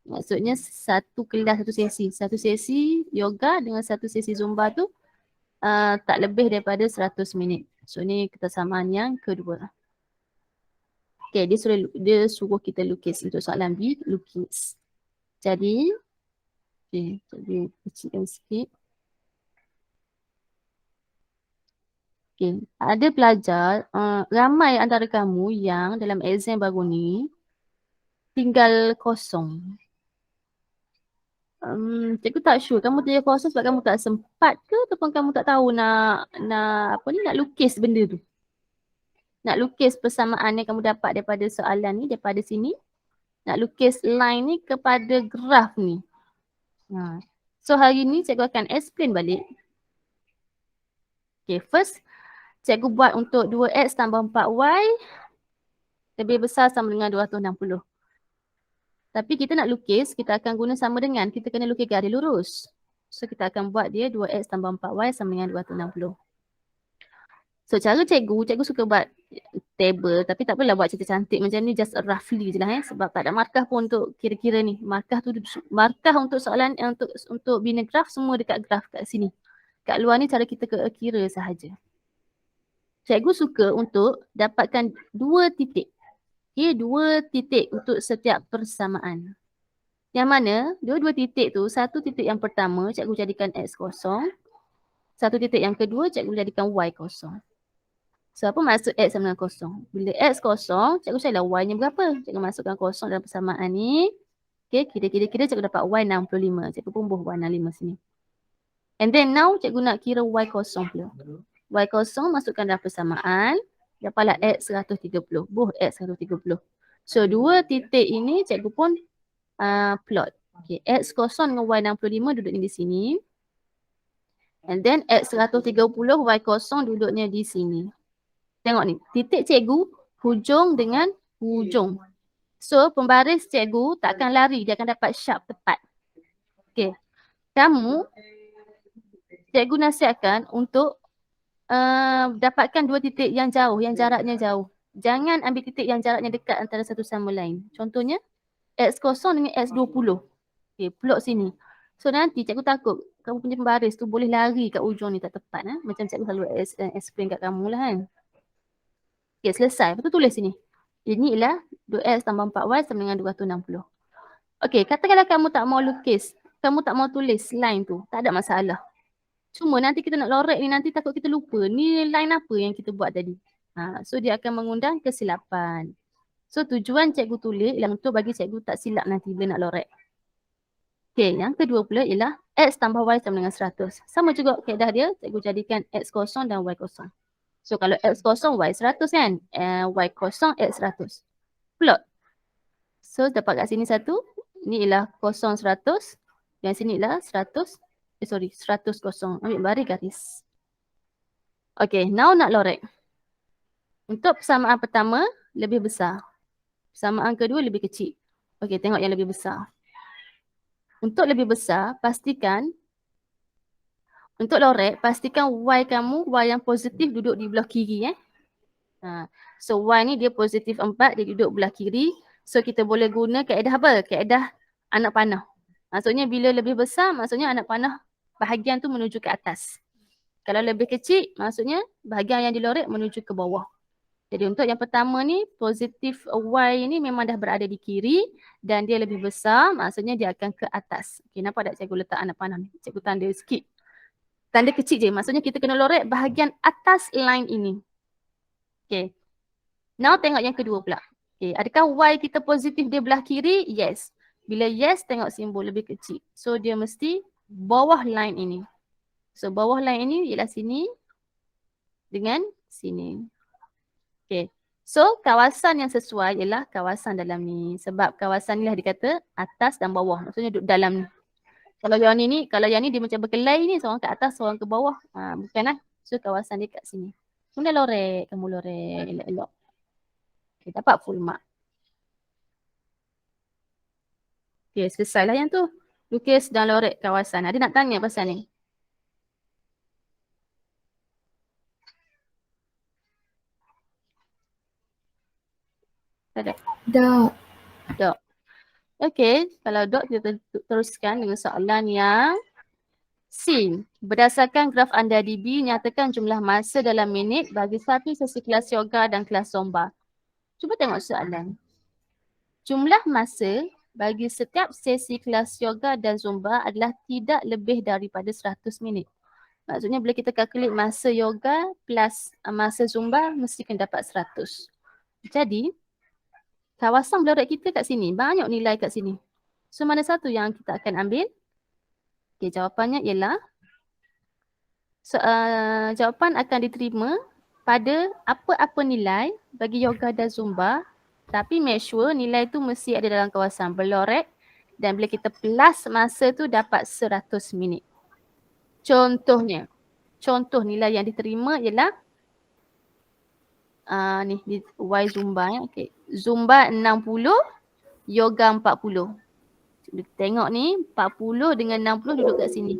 Maksudnya satu kelas satu sesi yoga dengan satu sesi zumba tu tak lebih daripada 100 minit. So ni kesamaan yang kedua. Okay, dia suruh kita lukis untuk soalan B, lukis. Jadi, jadi kecilkan sikit. Okay, ada pelajar, ramai antara kamu yang dalam exam baru ni tinggal kosong. Cikgu tak sure kamu tinggal kosong sebab kamu tak sempat ke ataupun kamu tak tahu nak lukis benda tu. Nak lukis persamaan yang kamu dapat daripada soalan ni, daripada sini. Nak lukis line ni kepada graf ni. So hari ni cikgu akan explain balik. Okay, first cikgu buat untuk 2x tambah 4y lebih besar sama dengan 260. Tapi kita nak lukis, kita akan guna sama dengan, kita kena lukis garis lurus. So kita akan buat dia 2x tambah 4y sama dengan 260. So cara cikgu suka buat table tapi tak apalah buat cantik-cantik macam ni, just roughly je lah sebab tak ada markah pun untuk kira-kira ni. Markah untuk soalan, untuk bina graf semua dekat graf kat sini. Kat luar ni cara kita kira sahaja. Cikgu suka untuk dapatkan 2 titik. Okay, 2 titik untuk setiap persamaan. Yang mana 2 titik tu, satu titik yang pertama cikgu jadikan x kosong. Satu titik yang kedua cikgu jadikan y kosong. So apa maksud x sama dengan kosong? Bila x kosong, cikgu carilah y-nya berapa? Cikgu masukkan kosong dalam persamaan ni. Okay, kira-kira cikgu dapat y 65. Cikgu pun buh y 65 sini. And then now cikgu nak kira y kosong pula. Y kosong masukkan dalam persamaan. Dapatlah x 130. Buh x 130. So 2 titik ini cikgu pun plot. Okay, x kosong dengan y 65 duduknya di sini. And then x 130 y kosong duduknya di sini. Tengok ni, titik cikgu hujung dengan hujung. So pembaris cikgu tak akan lari, dia akan dapat sharp tepat. Okay, cikgu nasihatkan untuk dapatkan 2 titik yang jauh, yang jaraknya jauh. Jangan ambil titik yang jaraknya dekat antara satu sama lain. Contohnya x kosong dengan x 20. Okay, plot sini. So nanti cikgu takut kamu punya pembaris tu boleh lari kat ujung ni tak tepat. Macam cikgu selalu explain kat kamu lah kan. Okay, selesai. Lepas tu tulis sini. Ini ialah 2x tambah 4y sama dengan 260. Okay, katakanlah kamu tak mau lukis. Kamu tak mau tulis line tu. Tak ada masalah. Cuma nanti kita nak lorek ni, nanti takut kita lupa. Ni line apa yang kita buat tadi. So dia akan mengundang kesilapan. So tujuan cikgu tulis ialah untuk bagi cikgu tak silap nanti bila nak lorek. Okay, yang kedua pula ialah x tambah y sama dengan 100. Sama juga kaedah dia, cikgu jadikan x kosong dan y kosong. So kalau x kosong, y 100 kan? Y kosong, x 100. Plot. So dapat kat sini satu. Ni ialah kosong 100. Yang sini ialah 100. 100 kosong. Ambil baris garis. Okay, now nak lorek. Untuk persamaan pertama, lebih besar. Persamaan kedua, lebih kecil. Okay, tengok yang lebih besar. Untuk lebih besar, pastikan untuk lorek, pastikan y kamu, y yang positif duduk di belah kiri. So y ni dia positif 4, dia duduk belah kiri. So kita boleh guna kaedah apa? Kaedah anak panah. Maksudnya bila lebih besar, maksudnya anak panah bahagian tu menuju ke atas. Kalau lebih kecil, maksudnya bahagian yang dilorek menuju ke bawah. Jadi untuk yang pertama ni, positif y ni memang dah berada di kiri dan dia lebih besar, maksudnya dia akan ke atas. Okay, nampak tak cikgu letak anak panah ni? Cikgu tanda sikit. Tanda kecil je. Maksudnya kita kena lorek bahagian atas line ini. Okay. Now tengok yang kedua pula. Okay. Adakah y kita positif dia belah kiri? Yes. Bila yes, tengok simbol lebih kecil. So dia mesti bawah line ini. So bawah line ini ialah sini dengan sini. Okay. So kawasan yang sesuai ialah kawasan dalam ni. Sebab kawasan ni lah dikata atas dan bawah. Maksudnya duduk dalam ni. Kalau yang ni dia macam berkelai ni, seorang ke atas, seorang ke bawah. Bukan lah. So kawasan dia kat sini. Kemudian lorek, kamu lorek, elok-elok. Okay, dapat full mark. Okay, selesai lah yang tu. Lukis dan lorek kawasan. Ada nak tanya pasal ni? Tak ada? Dot. Dot. Okey, kalau dot kita teruskan dengan soalan yang C. Berdasarkan graf anda DB, nyatakan jumlah masa dalam minit bagi satu sesi kelas yoga dan kelas zumba. Cuba tengok soalan. Jumlah masa bagi setiap sesi kelas yoga dan zumba adalah tidak lebih daripada 100 minit. Maksudnya bila kita calculate masa yoga plus masa zumba mesti kena dapat 100. Jadi kawasan beloret kita kat sini, banyak nilai kat sini. So mana satu yang kita akan ambil? Okey, jawapannya ialah jawapan akan diterima pada apa-apa nilai bagi yoga dan zumba, tapi make sure nilai tu mesti ada dalam kawasan beloret dan bila kita plus masa tu dapat 100 minit. Contohnya, contoh nilai yang diterima ialah ni Y zumba ya. Okay. Zumba 60, yoga 40. Kita tengok ni 40 dengan 60 duduk kat sini.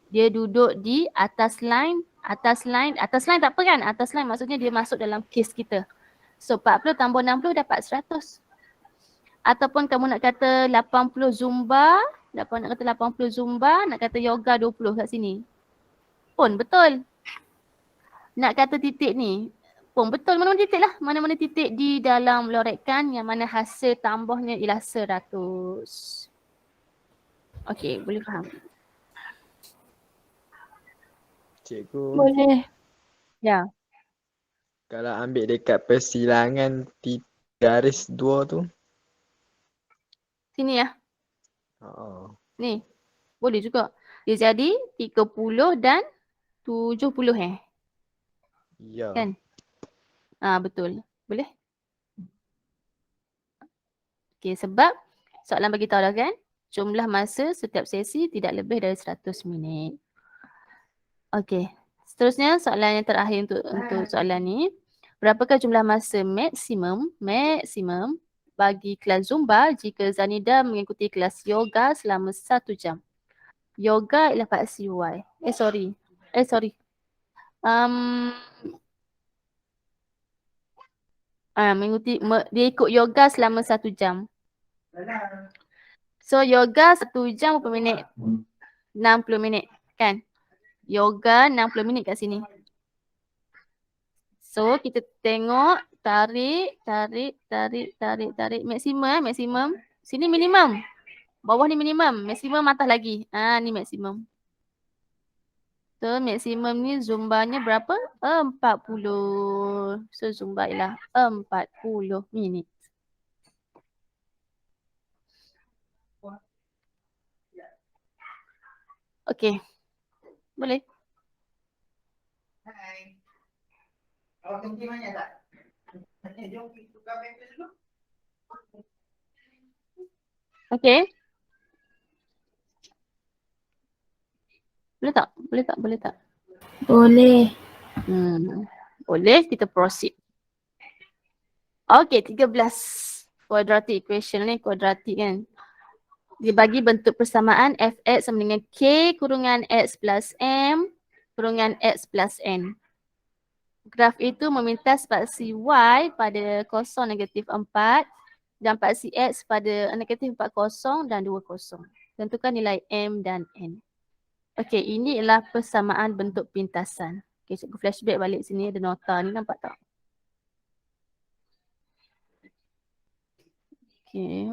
Dia duduk di atas line tak apa kan? Atas line maksudnya dia masuk dalam case kita. So 40 tambah 60 dapat 100. Ataupun kamu nak kata 80 zumba, nak kata 80 zumba, nak kata yoga 20 kat sini. Pun betul. Nak kata titik ni pun betul, mana-mana titik lah. Mana-mana titik di dalam lorekan yang mana hasil tambahnya ialah 100. Okey, boleh faham? Cikgu, Boleh. Ya. kalau ambil dekat persilangan garis 2 tu. Sini ya. Oh. Ni. Boleh juga. Dia jadi 30 dan 70 Ya. kan? Betul. Boleh? Okey, sebab soalan bagi tahu dah kan, jumlah masa setiap sesi tidak lebih dari 100 minit. Okey. Seterusnya soalan yang terakhir untuk soalan ni. Berapakah jumlah masa maksimum bagi kelas zumba jika Zanida mengikuti kelas yoga selama 1 jam? Yoga ialah paksi Y. Sorry. Dia ikut yoga selama 1 jam. So yoga 1 jam berapa minit? 60 minit kan? Yoga 60 minit kat sini. So kita tengok tarik. Maksimum. Sini minimum. Bawah ni minimum. Maksimum atas lagi. Ni maksimum. So maksimum ni zumbanya berapa? 40. So zumba ialah 40 minit. Okey. Boleh? Hai. Awak kencing banyak tak? Jom tukar pampers dulu. Okey. Boleh tak? Boleh. Boleh, kita proceed. Okey, 13. Quadratic equation ni quadratic kan. Dia bagi bentuk persamaan fx sama dengan k kurungan x plus m kurungan x plus n. Graf itu memintas paksi y pada 0, -4 dan paksi x pada -40 dan 20. Tentukan nilai m dan n. Okey, ini adalah persamaan bentuk pintasan. Okey, cikgu flashback balik sini, ada nota ni, nampak tak? Okey.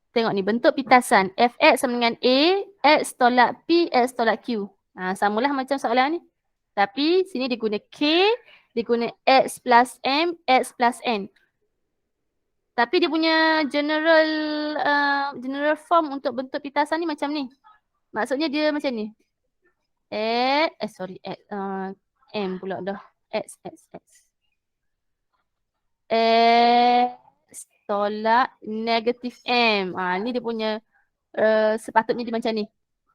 Tengok ni, bentuk pintasan. Fx sama dengan A, X tolak P, X tolak Q. Samalah macam soalan ni. Tapi sini dia guna K, dia guna X plus M, X plus N. Tapi dia punya general form untuk bentuk pintasan ni macam ni. Maksudnya dia macam ni. M pula dah. X. X tolak negatif M. Ni dia punya sepatutnya dia macam ni.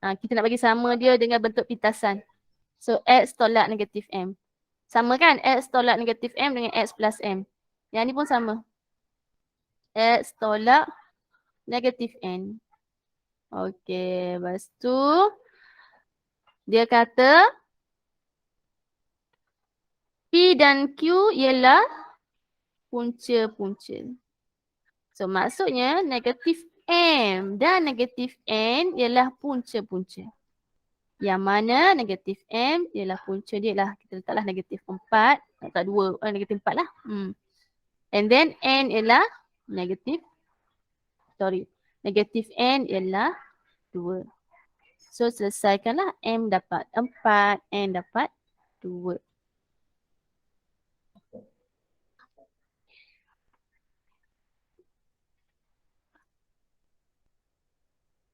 Kita nak bagi sama dia dengan bentuk pintasan. So X tolak negatif M. Sama kan? X tolak negatif M dengan X plus M. Yang ni pun sama. X tolak negatif N. Okey, lepas tu dia kata P dan Q ialah punca-punca. So maksudnya negatif M dan negatif N ialah punca-punca. Yang mana negatif M ialah punca dia lah. Kita letaklah negatif 4. Letak 2. Negatif 4 lah. And then N ialah negatif N ialah 2. So selesaikanlah. M dapat 4. N dapat 2.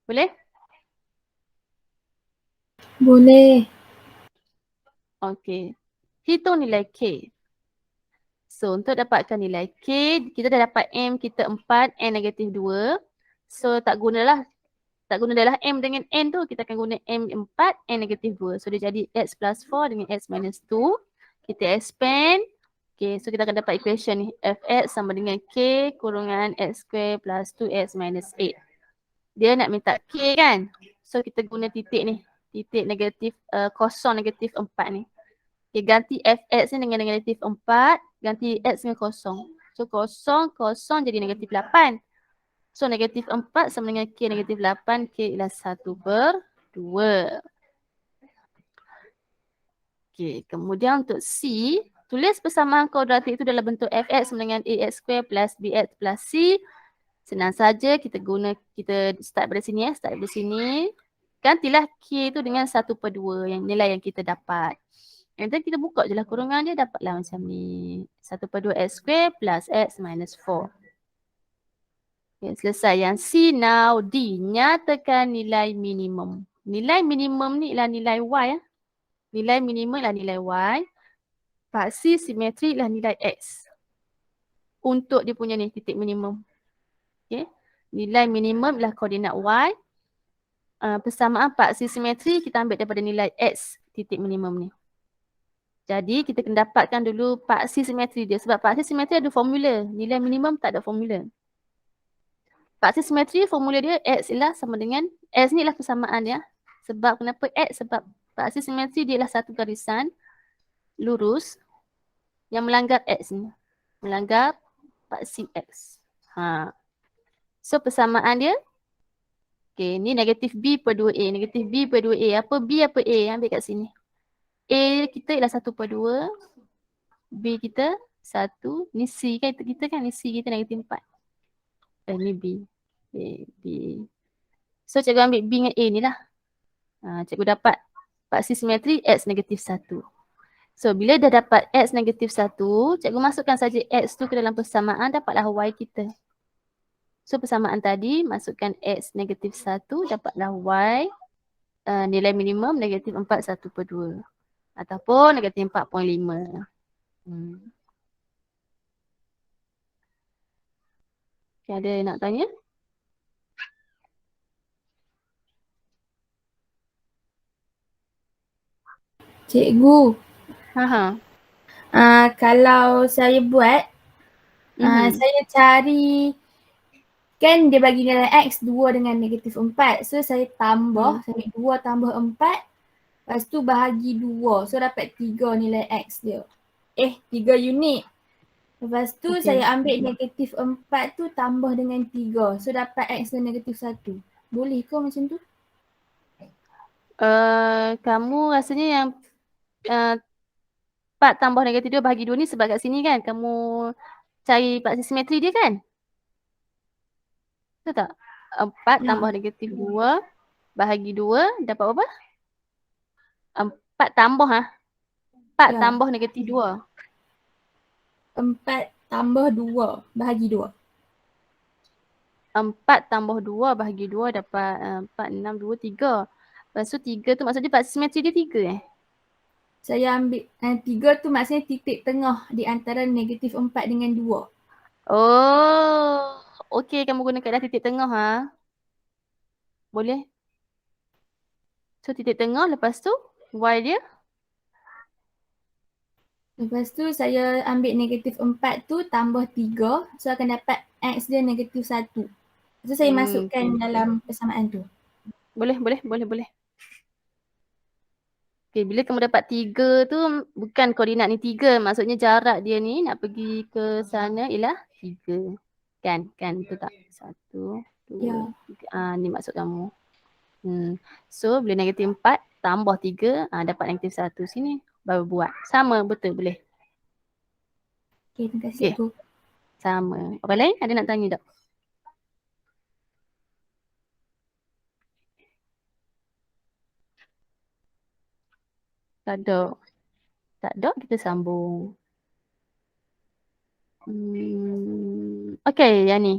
Boleh? Boleh. Okey. Hitung nilai K. So untuk dapatkan nilai K, kita dah dapat M kita 4, N negatif 2. So tak guna dah M dengan N tu. Kita akan guna M 4, N negatif 2. So dia jadi X plus 4 dengan X minus 2. Kita expand. Okay, so kita akan dapat equation ni. Fx sama dengan K kurungan X square plus 2X minus 8. Dia nak minta K kan? So kita guna titik ni. Titik negatif, kosong negatif 4 ni. Okay, ganti Fx ni dengan negatif 4. Ganti X dengan kosong. So kosong jadi negatif 8. So negatif 4 sama dengan K negatif 8. K ialah 1/2. Okay, kemudian untuk C. Tulis persamaan kuadratik itu dalam bentuk Fx sama dengan Ax square plus Bx plus C. Senang saja kita start dari sini start dari sini. Gantilah K itu dengan 1/2 yang nilai yang kita dapat. And then kita buka je lah kurungan dia, dapatlah macam ni. 1/2 X square plus X minus 4. Okay, selesai yang C. Now D. Nyatakan nilai minimum. Nilai minimum ni ialah nilai Y. Nilai minimum ialah nilai Y. Paksi simetri ialah nilai X. Untuk dia punya ni titik minimum. Okay. Nilai minimum ialah koordinat Y. Persamaan paksi simetri kita ambil daripada nilai X titik minimum ni. Jadi kita kena dapatkan dulu paksi simetri dia. Sebab paksi simetri ada formula. Nilai minimum tak ada formula. Paksi simetri formula dia X ialah sama dengan, X ni ialah persamaan dia. Sebab kenapa X? Sebab paksi simetri dia ialah satu garisan lurus yang melanggar X ni. Melanggar paksi X. So persamaan dia, okay, ni negatif B/2A. Negatif B/2A. Apa B apa A? Ambil kat sini. A kita ialah 1/2. B kita 1. Ni C kan kita kan. Ni C kita negatif 4. Ni B. B. So cikgu ambil B dengan A ni lah. Cikgu dapat paksi simetri X negatif 1. So bila dah dapat X negatif 1, cikgu masukkan saja X tu ke dalam persamaan, dapatlah Y kita. So persamaan tadi masukkan X negatif 1, dapatlah Y nilai minimum negatif 4 1/2. Ataupun negatif 4.5. Okay, ada yang nak tanya? Cikgu. Kalau saya buat, saya cari, kan dia bagi nilai X 2 dengan negatif 4. So saya tambah, saya ambil 2 tambah 4. Lepas tu bahagi 2. So dapat 3 nilai X dia. 3 unit. Lepas tu saya ambil negatif 4 tu tambah dengan 3. So dapat X dan negatif 1. Boleh ke macam tu? Kamu rasanya yang 4 tambah negatif 2 bahagi 2 ni sebab kat sini kan kamu cari paksi simetri dia kan? Betul tak? 4 tambah negatif 2 bahagi 2 dapat berapa? 4 tambah 4 tambah negatif 2. 4 tambah 2 bahagi 2. 4 tambah 2 bahagi 2 dapat 4, 6, 2, 3. Lepas tu 3 tu maksudnya paksi simetri dia 3 Saya ambil 3 tu maksudnya titik tengah di antara negatif 4 dengan 2. Oh, okey, kamu guna kaedah titik tengah Boleh. So titik tengah, lepas tu Y dia. Lepas tu saya ambil negatif 4 tu tambah 3. So akan dapat X dia negatif 1. So saya masukkan dalam persamaan tu. Boleh. Okay, bila kamu dapat 3 tu bukan koordinat ni 3. Maksudnya jarak dia ni nak pergi ke sana ialah 3. Kan? Kan betul tak? 1, 2, Ya. 3. Ni maksud kamu. So bila negatif 4 tambah 3 dapat negatif 1 sini. Baru buat. Sama betul boleh. Okay, terima kasih Okay. cikgu. Sama. Orang lain ada nak tanya tak? Tak ada. Tak ada, kita sambung. Okay, yang ni.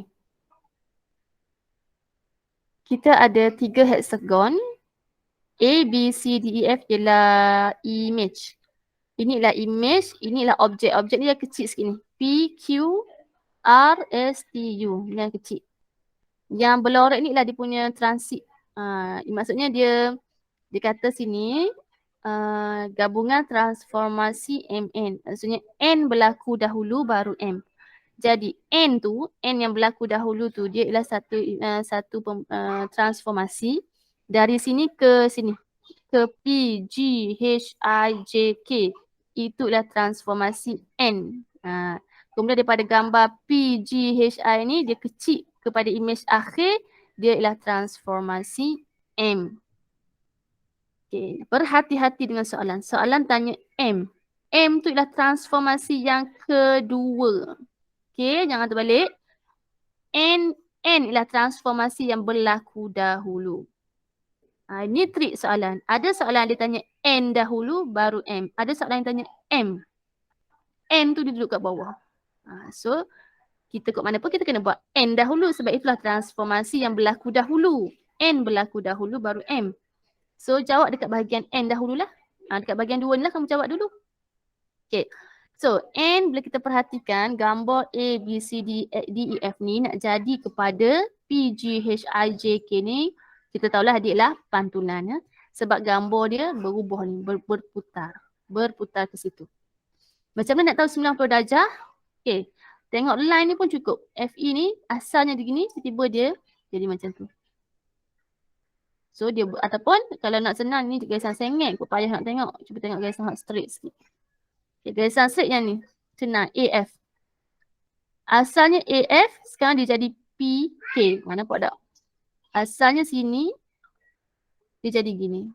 Kita ada 3 hexagon. A, B, C, D, E, F ialah image. Inilah image, inilah objek. Objek ni yang kecil sikit ni. P, Q, R, S, T, U. Ni yang kecil. Yang berlorek ni lah dia punya transit. Maksudnya dia kata sini gabungan transformasi MN. Maksudnya N berlaku dahulu baru M. Jadi N yang berlaku dahulu tu dia ialah satu transformasi dari sini ke sini. Ke P, G, H, I, J, K. Itu ialah transformasi N. Kemudian daripada gambar P, G, H, I ni dia kecil kepada imej akhir. Dia ialah transformasi M. Okay. Berhati-hati dengan soalan. Soalan tanya M. M tu ialah transformasi yang kedua. Okay, jangan terbalik. N ialah transformasi yang berlaku dahulu. Ini trik soalan. Ada soalan dia tanya N dahulu baru M. Ada soalan yang tanya M. N tu dia duduk kat bawah. So, kita kat mana pun kita kena buat N dahulu sebab itulah transformasi yang berlaku dahulu. N berlaku dahulu baru M. So, jawab dekat bahagian N dahululah. Dekat bahagian 2 ni lah kamu jawab dulu. Okay. So, N bila kita perhatikan gambar A, B, C, D, E, F ni nak jadi kepada P, G, H, I, J, K ni. Kita tahulah dia lah pantulan ya. Sebab gambar dia berubah ni, berputar. Berputar ke situ. Macam mana nak tahu 90 darjah? Okay. Tengok line ni pun cukup. FE ni asalnya begini, tiba-tiba dia jadi macam tu. So dia ataupun kalau nak senang ni garisan sengit, kau payah nak tengok. Cuba tengok garisan hot straight sikit. Okay, garisan straight yang ni. Senang. AF. Asalnya AF, sekarang dia jadi PK. Mana nampak tak? Asalnya sini, dia jadi gini.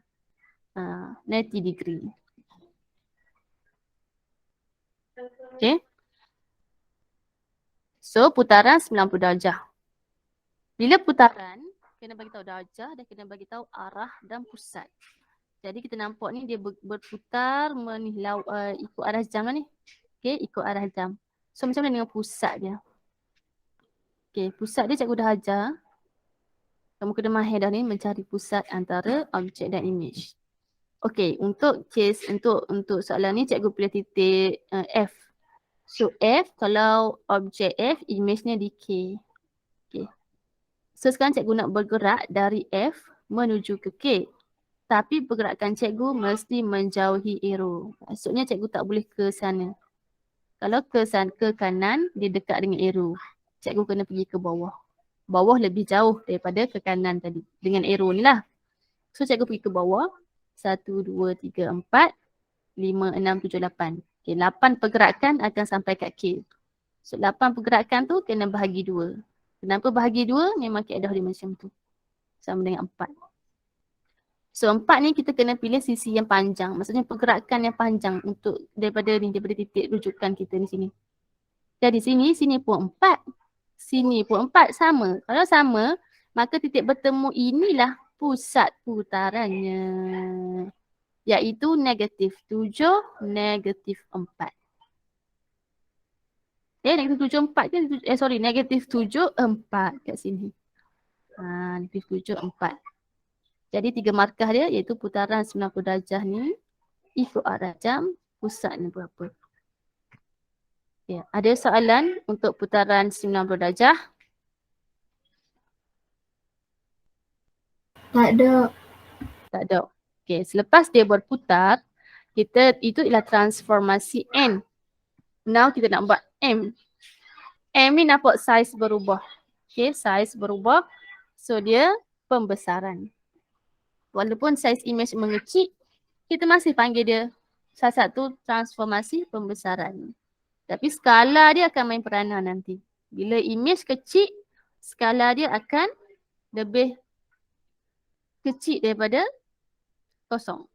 90 degree. Okay. So, putaran 90 darjah. Bila putaran, kena bagi tahu darjah dan kena bagi tahu arah dan pusat. Jadi, kita nampak ni dia berputar ikut arah jam lah ni. Okay, ikut arah jam. So, macam mana dengan pusat dia? Okay, pusat dia cikgu dah ajar. Kamu kena mahir dah ni mencari pusat antara objek dan imej. Okey, untuk soalan ni cikgu pilih titik F. So F, kalau objek F, imejnya di K. Okay. So sekarang cikgu nak bergerak dari F menuju ke K. Tapi pergerakan cikgu mesti menjauhi arrow. Maksudnya cikgu tak boleh ke sana. Kalau ke kanan, dia dekat dengan arrow. Cikgu kena pergi ke bawah. Bawah lebih jauh daripada ke kanan tadi. Dengan arrow ni lah. So cikgu pergi ke bawah. 1, 2, 3, 4, 5, 6, 7, 8. Okay, 8 pergerakan akan sampai kat K. So 8 pergerakan tu kena bahagi 2. Kenapa bahagi 2? Memang kaedah dia macam tu. Sama dengan 4. So 4 ni kita kena pilih sisi yang panjang. Maksudnya pergerakan yang panjang untuk daripada titik rujukan kita ni sini. Jadi sini pun 4. Sini pun 4 sama. Kalau sama, maka titik bertemu inilah pusat putarannya. Iaitu negatif 7, negatif 4. Negatif 7, 4 ke? Negatif 7, 4 kat sini. Negatif 7, 4. Jadi 3 markah dia iaitu putaran 90 darjah ni ikut arah jam, pusatnya berapa. Ya, ada soalan untuk putaran 90 darjah? Tak ada. Tak ada. Okey, selepas dia berputar, itu ialah transformasi N. Now kita nak buat M. M ni nampak saiz berubah. Okey, saiz berubah. So dia pembesaran. Walaupun saiz imej mengecil, kita masih panggil dia salah satu transformasi pembesaran. Tapi skala dia akan main peranan nanti. Bila image kecil, skala dia akan lebih kecil daripada kosong.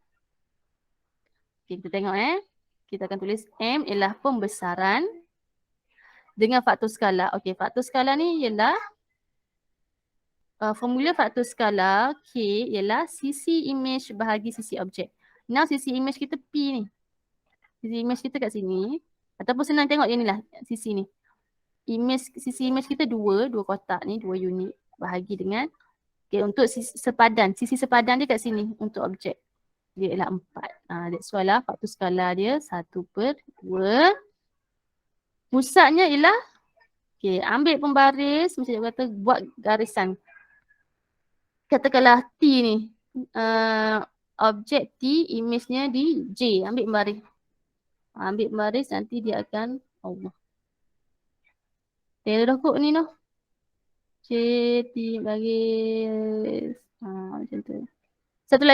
Okay, kita tengok Kita akan tulis M ialah pembesaran dengan faktor skala. Okey, faktor skala ni ialah formula faktor skala K ialah sisi image bahagi sisi objek. Now sisi image kita P ni. Sisi image kita kat sini. Ataupun senang tengok yang ni lah, sisi ni. Sisi image kita dua kotak ni, 2 unit. Bahagi dengan, untuk sisi sepadan. Sisi sepadan dia kat sini untuk objek. Dia ialah 4. That's why lah faktor skala dia 1/2. Pusatnya ialah, ambil pembaris, macam dia kata buat garisan. Katakanlah T ni, objek T, image-nya di J, ambil pembaris. Ambil pembaris, nanti dia akan, Allah. Taylor dah kod ni noh. J, T, baris. Macam tu. Satu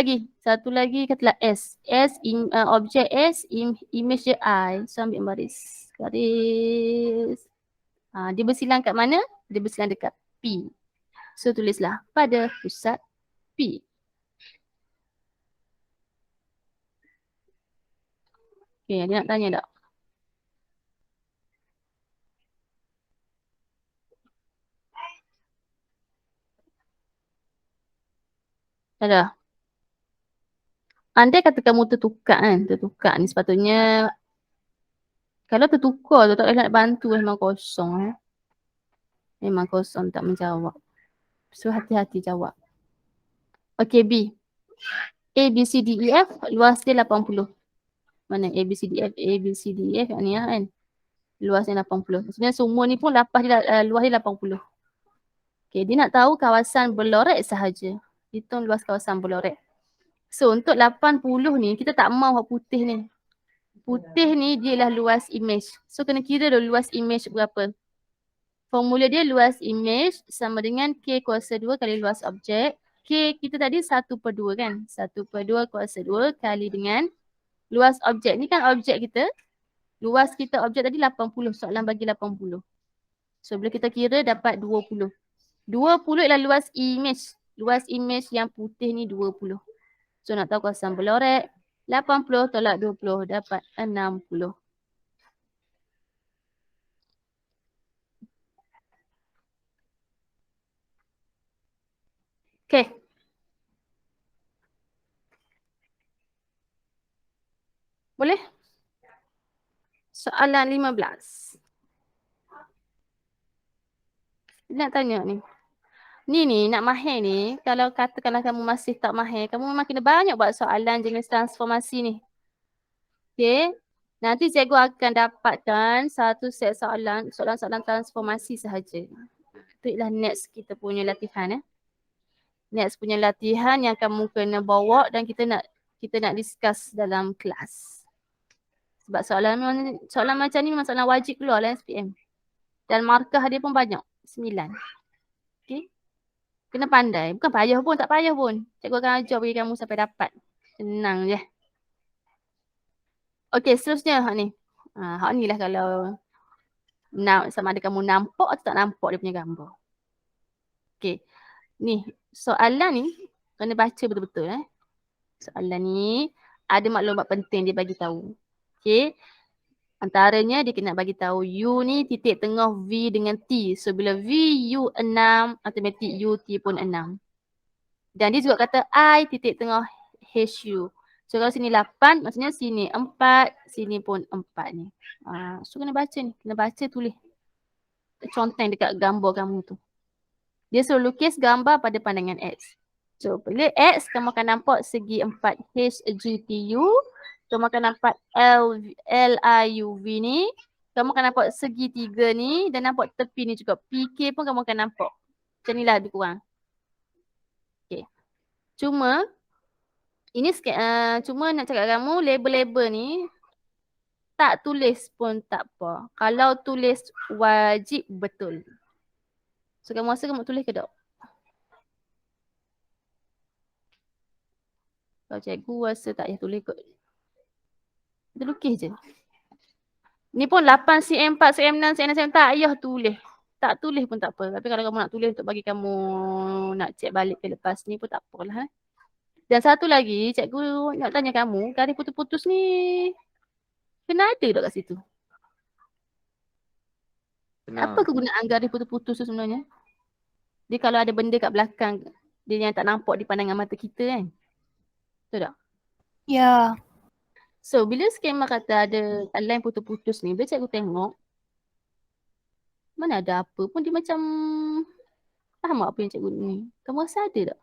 lagi katalah S. Objek S, image dia I. So ambil pembaris. Garis. Dia bersilang kat mana? Dia bersilang dekat P. So tulislah pada pusat P. Okay, dia nak tanya tak? Tak ada. Andai kata kamu tertukar tertukar ni sepatutnya kalau tertukar tu tak boleh nak bantu, memang kosong Memang kosong, tak menjawab. So hati-hati jawab. Okay, B. A, B, C, D, E, F, luas dia 80. Mana A, B, C, D, F, A, B, C, D, E, F ni kan. Luasnya 80. Sebenarnya semua ni pun luas dia 80. Okay, dia nak tahu kawasan berlorek sahaja. Hitung luas kawasan berlorek. So untuk 80 ni, kita tak mau putih ni. Putih ni dia ialah luas image. So kena kira dulu luas image berapa. Formula dia luas image sama dengan K kuasa 2 kali luas objek. K kita tadi 1/2 kan. 1/2 kuasa 2 kali dengan luas objek. Ni kan objek kita. Luas kita objek tadi 80. Soalan bagi 80. So bila kita kira dapat 20. 20 ialah luas image. Luas image yang putih ni 20. So nak tahu kawasan berlorek. 80 tolak 20 dapat 60. Okay. Boleh? Soalan 15. Nak tanya ni. Ni nak mahir ni, kalau katakanlah kamu masih tak mahir, kamu memang kena banyak buat soalan jenis transformasi ni. Okay. Nanti cikgu akan dapatkan satu set soalan-soalan transformasi sahaja. Itu ialah next kita punya latihan. Next punya latihan yang kamu kena bawa dan kita nak discuss dalam kelas. Sebab soalan macam ni memang soalan wajib keluar lah SPM. Dan markah dia pun banyak. 9. Okay. Kena pandai. Bukan payah pun, tak payah pun. Cikgu akan ajar bagi kamu sampai dapat. Senang je. Okay, seterusnya hak ni. Hak ni lah kalau sama ada kamu nampak atau tak nampak dia punya gambar. Okay. Ni, soalan ni kena baca betul-betul. Soalan ni ada maklumat penting dia bagi tahu. Okay. Antaranya dia kena bagi tahu U ni titik tengah V dengan T. So bila V U 6, automatik U T pun 6. Dan dia juga kata I titik tengah H U. So kalau sini 8, maksudnya sini 4, sini pun 4 ni. So kena baca ni, kena baca tulis. Conteng dekat gambar kamu tu. Dia suruh lukis gambar pada pandangan X. So bila X, kamu akan nampak segi 4 H G T U. Kamu akan nampak L I U V ni. Kamu akan nampak segi 3 ni dan nampak tepi ni juga. PK pun kamu akan nampak. Macam ni lah lebih kurang. Okay. Cuma nak cakap kamu label-label ni tak tulis pun tak apa. Kalau tulis wajib betul. So kamu rasa kamu tulis ke tak? Kalau cikgu rasa tak payah tulis kot. Kita lukis je. Ni pun 8 cm, 4 cm, 6 cm, 6 cm tak payah tulis. Tak tulis pun tak apa. Tapi kalau kamu nak tulis untuk bagi kamu nak cek balik ke lepas ni pun tak apalah. Dan satu lagi, cikgu nak tanya kamu, garis putus-putus ni kena ada tak kat situ? Apa kegunaan garis putus-putus tu sebenarnya? Dia kalau ada benda kat belakang, dia yang tak nampak di pandangan mata kita kan? Betul tak? Ya. So, bila skema kata ada line putus-putus ni, bila cikgu tengok, mana ada apa pun dia macam faham apa yang cikgu ni. Kamu rasa ada tak?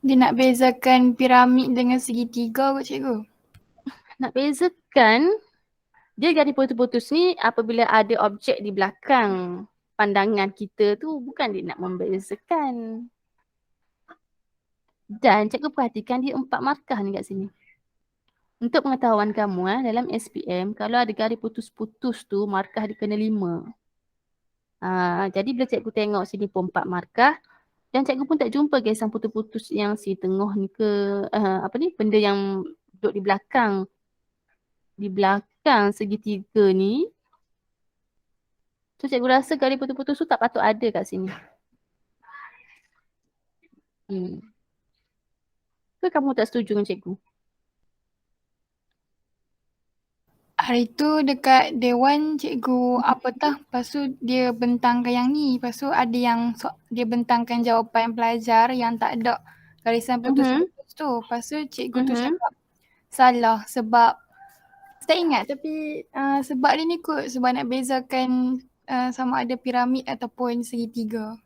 Dia nak bezakan piramid dengan segitiga kot cikgu. Nak bezakan, dia garis putus-putus ni apabila ada objek di belakang pandangan kita tu bukan dia nak membezakan. Dan cikgu perhatikan dia 4 markah ni kat sini. Untuk pengetahuan kamu dalam SPM, kalau ada garis putus-putus tu markah dia kena 5. Jadi bila cikgu tengok sini pun 4 markah dan cikgu pun tak jumpa garisan putus-putus yang si tengah ni ke benda yang duduk di belakang segitiga ni. So cikgu rasa garis putus-putus tu tak patut ada kat sini. Ke kamu tak setuju dengan cikgu? Hari tu dekat Dewan cikgu lepas tu dia bentangkan yang ni. Lepas tu ada yang dia bentangkan jawapan pelajar yang tak ada garisan putus-putus tu. Lepas tu cikgu tu cakap salah sebab tak ingat tapi sebab dia ni kot sebab nak bezakan sama ada piramid ataupun segitiga.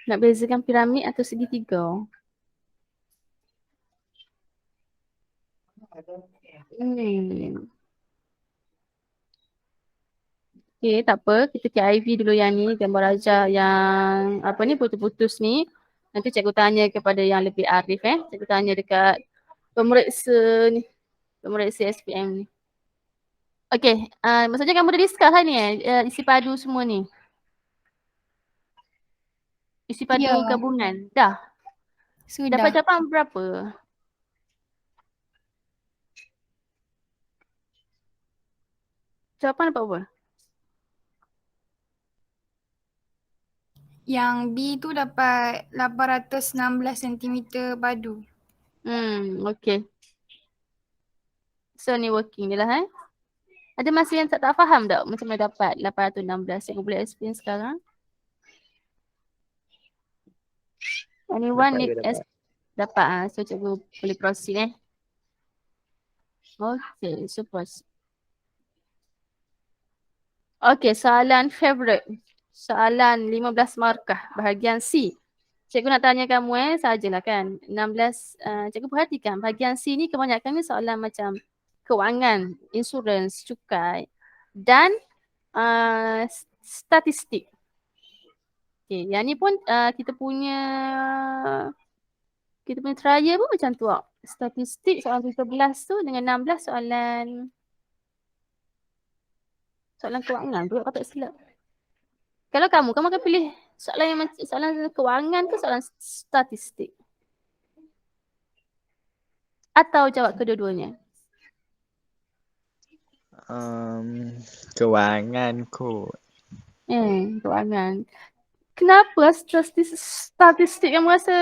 Nak bezakan piramid atau segitiga? Okay, tak apa. Kita KIV dulu yang ni, gambar rajah yang putus-putus ni. Nanti cikgu tanya kepada yang lebih arif Cikgu tanya dekat pemeriksa ni. Pemeriksa SPM ni. Okay, maksudnya kamu dah discuss lah ni isi padu semua ni. Isi padu gabungan. Dah? Sudah. Dapat jawapan berapa? Jawapan dapat apa? Yang B tu dapat 816 cm padu. Okay. So ni working je lah Ada masa yang tak faham tak macam mana dapat 816? Cikgu boleh explain sekarang? Anyone need dapat so cikgu boleh proceed Okay, so proceed. Okay, soalan favorite. Soalan 15 markah bahagian C. Cikgu nak tanya kamu sajalah kan. 16 cikgu perhatikan bahagian C ni kebanyakan ni soalan macam kewangan, insurans, cukai dan statistik. Okay, yang ni pun kita punya trial pun macam tu Statistik soalan 17 tu dengan 16 soalan kewangan tu tak silap. Kalau kamu akan pilih soalan kewangan ke soalan statistik? Atau jawab kedua-duanya? Kewangan kot. Kewangan. Kenapa statistik kamu rasa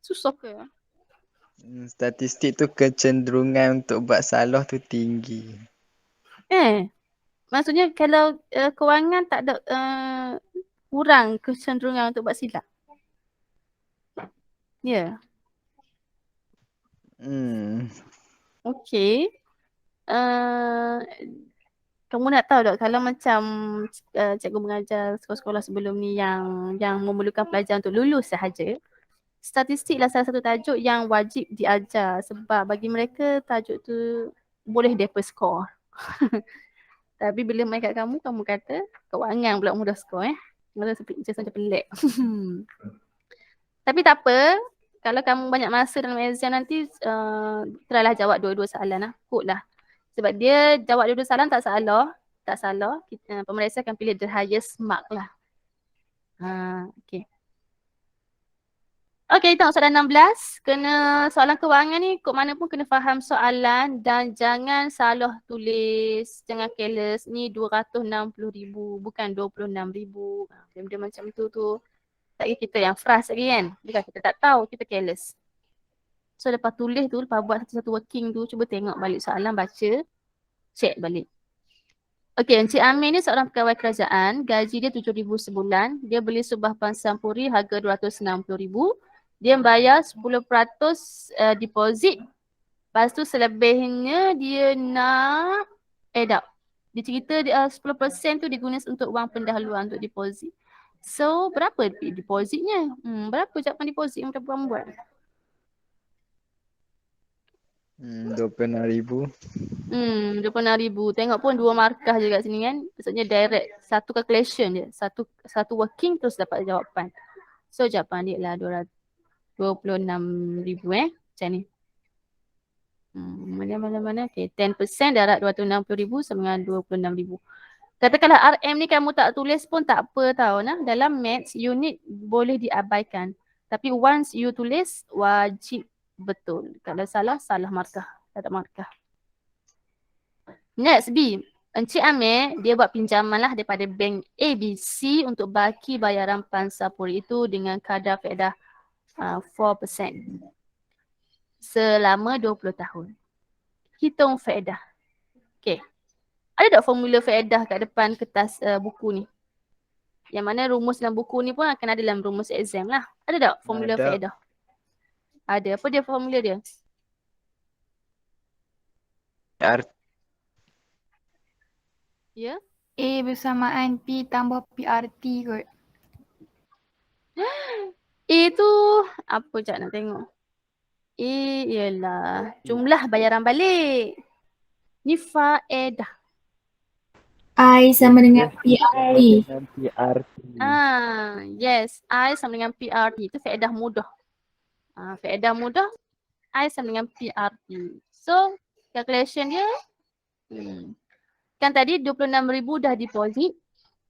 susah ke? Statistik tu kecenderungan untuk buat salah tu tinggi. Maksudnya kalau kewangan tak ada kurang kecenderungan untuk buat silap. Ya. Okay. Kamu nak tahu tak kalau macam cikgu mengajar sekolah-sekolah sebelum ni yang memerlukan pelajar untuk lulus sahaja, statistiklah salah satu tajuk yang wajib diajar sebab bagi mereka tajuk tu boleh dapat skor. Tapi bila main kat kamu kata kewangan pula mudah skor macam pelik. Tapi tak apa, kalau kamu banyak masa dalam exam nanti try jawab dua-dua soalan Kot lah. Sebab dia jawab dua-dua soalan tak salah, pemeriksa akan pilih the highest mark lah. Okay. Okey, tengok soalan 16. Kena soalan kewangan ni kod mana pun kena faham soalan dan jangan salah tulis. Jangan careless. Ni 260,000 bukan 26,000. Benda macam tu. Tak kira kita yang frust lagi kan. Bukan kita tak tahu, kita careless. So lepas tulis tu, lepas buat satu-satu working tu, cuba tengok balik soalan, baca, check balik. Okey, Encik Amir ni seorang pegawai kerajaan, gaji dia 7,000 sebulan. Dia beli subah pansam-puri harga 260,000. Dia bayar 10% deposit. Lepas tu selebihnya dia nak tak. Dia cerita 10% tu digunakan untuk wang pendahuluan untuk deposit. So berapa depositnya? Berapa ucapan deposit yang perempuan buat? 26,000. 26,000. Tengok pun 2 markah je kat sini kan. Maksudnya direct. Satu calculation je. Satu working terus dapat jawapan. So jawapan dia lah 26,000 macam ni. Mana. Okay, 10% darab 260,000 sama dengan 26,000. Katakanlah RM ni kamu tak tulis pun tak apa tau. Nah. Dalam maths, unit boleh diabaikan. Tapi once you tulis, wajib betul. Kalau salah, salah markah. Tak ada markah. Next, B. Encik Amir, dia buat pinjaman lah daripada bank ABC untuk baki bayaran pansapuri itu dengan kadar faedah 4% selama 20 tahun. Hitung faedah. Okay. Ada tak formula faedah kat depan kertas buku ni? Yang mana rumus dalam buku ni pun akan ada dalam rumus exam lah. Ada tak formula Ada. faedah? Ada. Apa dia formula dia? Ya? A bersamaan P tambah PRT kot. A tu apa sekejap nak tengok. A ialah jumlah bayaran balik. Ni faedah. I sama dengan PRT. Dengan PRT. Yes. I sama dengan PRT. Itu faedah mudah. Faedah mudah. I sama dengan PRT. So, calculation dia. Kan tadi 26,000 dah deposit.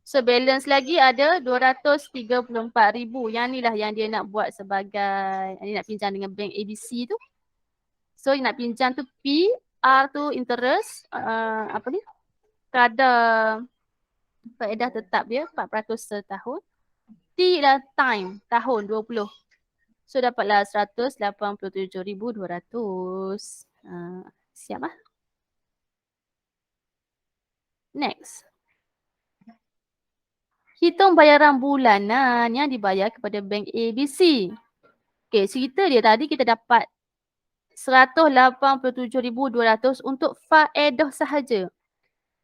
So, balance lagi ada 234,000. Yang ni lah yang dia nak buat sebagai, dia nak pinjam dengan bank ABC tu. So, dia nak pinjam tu P, R tu interest, apa ni? Kadar faedah tetap dia 4% setahun. T lah time, tahun 20. So dapatlah 187,200. Siap lah. Next. Hitung bayaran bulanan yang dibayar kepada bank ABC. Okay, cerita dia tadi kita dapat 187,200 untuk faedah sahaja.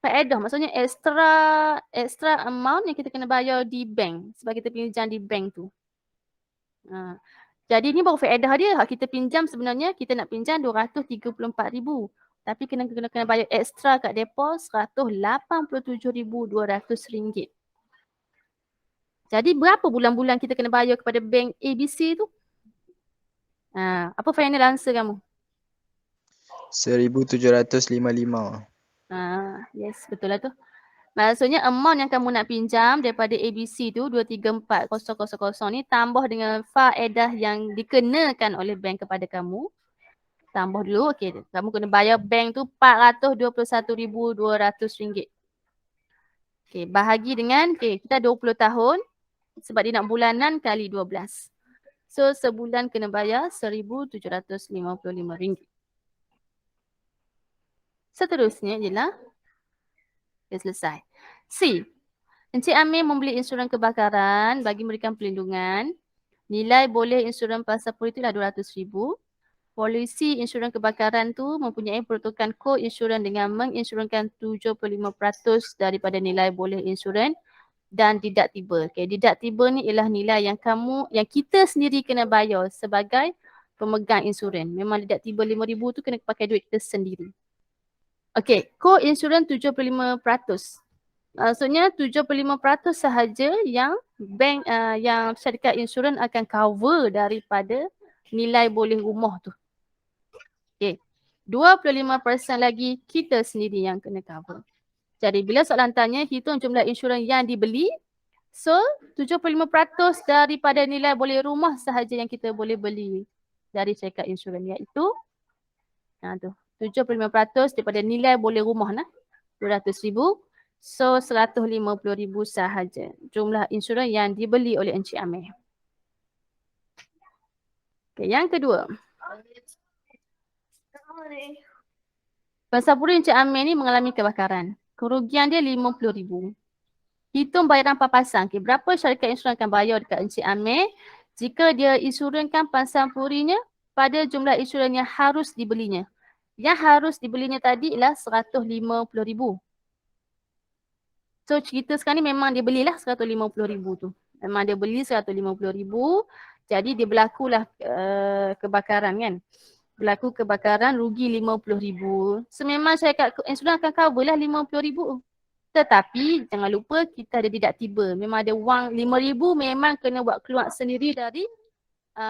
Faedah maksudnya extra amount yang kita kena bayar di bank sebab kita pinjam di bank tu. Jadi ni baru faedah dia. Hak kita pinjam sebenarnya kita nak pinjam 234,000. Tapi kena bayar extra kat depo 187,200 ringgit. Jadi berapa bulan-bulan kita kena bayar kepada bank ABC tu? Apa final answer kamu? 1,755. Yes, betul lah tu. Maksudnya amount yang kamu nak pinjam daripada ABC tu 234,000 ni tambah dengan faedah yang dikenakan oleh bank kepada kamu. Tambah dulu, okey. Kamu kena bayar bank tu 421,200 ringgit. Okey, bahagi dengan, kita 20 tahun sebab dia nak bulanan kali 12. So, sebulan kena bayar 1,755 ringgit. Seterusnya ialah dah selesai. C. Encik Amir membeli insurans kebakaran bagi memberikan perlindungan. Nilai boleh insurans pasport itu adalah 200,000. Polisi insurans kebakaran tu mempunyai peruntukan kod insurans dengan menginsurankan 75% daripada nilai boleh insurans dan deductible. Okay, deductible ni ialah nilai yang kita sendiri kena bayar sebagai pemegang insurans. Memang deductible 5,000 tu kena pakai duit kita sendiri. Okey, co-insurance 75%. Maksudnya 75% sahaja yang bank yang syarikat insurans akan cover daripada nilai boleh rumah tu. Okey. 25% lagi kita sendiri yang kena cover. Jadi bila soalan tanya hitung jumlah insurans yang dibeli, So 75% daripada nilai boleh rumah sahaja yang kita boleh beli dari syarikat insurans, iaitu tu 75% daripada nilai boleh rumah 200,000. So 150,000 sahaja jumlah insurans yang dibeli oleh Encik Amir. Okay, yang kedua. Pensapuri Encik Amir ni mengalami kebakaran. Kerugian dia 50,000. Hitung bayaran papasan. Okay, berapa syarikat insurans akan bayar dekat Encik Amir jika dia insurankan pensapurinya pada jumlah insurans yang harus dibelinya. Yang harus dibelinya tadi ialah 150,000. So cerita sekarang ni memang dia belilah 150,000 tu. Memang dia beli 150,000. Jadi dia berlakulah kebakaran kan. Berlaku kebakaran rugi 50,000. So memang syarikat insurans akan cover lah 50,000. Tetapi jangan lupa kita ada deductible. Memang ada wang 5,000 memang kena buat keluar sendiri dari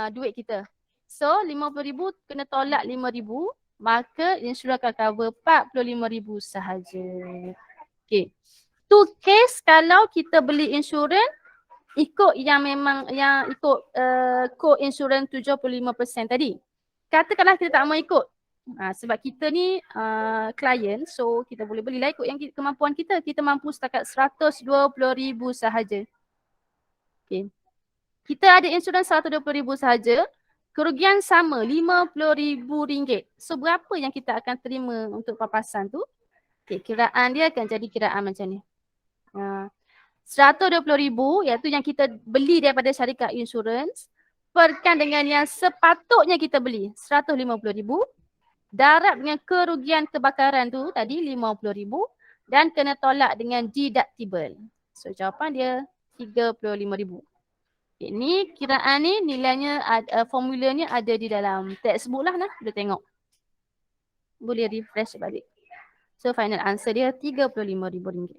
duit kita. So 50,000 kena tolak 5,000, maka insurans akan cover 45,000 sahaja. Okay. Tu case kalau kita beli insurans ikut yang memang yang ikut kod insurans 75% tadi. Katakanlah kita tak mau ikut. Sebab kita ni klien, so kita boleh belilah ikut yang kemampuan kita. Kita mampu setakat 120,000 sahaja. Okay. Kita ada insurans 120,000 sahaja. Kerugian sama RM50,000. So berapa yang kita akan terima untuk papasan tu? Okay, kiraan dia akan jadi kiraan macam ni. 120,000 iaitu yang kita beli daripada syarikat insurans perkan dengan yang sepatutnya kita beli 150,000 darab dengan kerugian kebakaran tu tadi 50,000 dan kena tolak dengan deductible. So jawapan dia 35,000. Okay, ni kiraan ni nilainya formulanya ada di dalam textbook lah boleh tengok. Boleh refresh balik. So final answer dia RM35,000.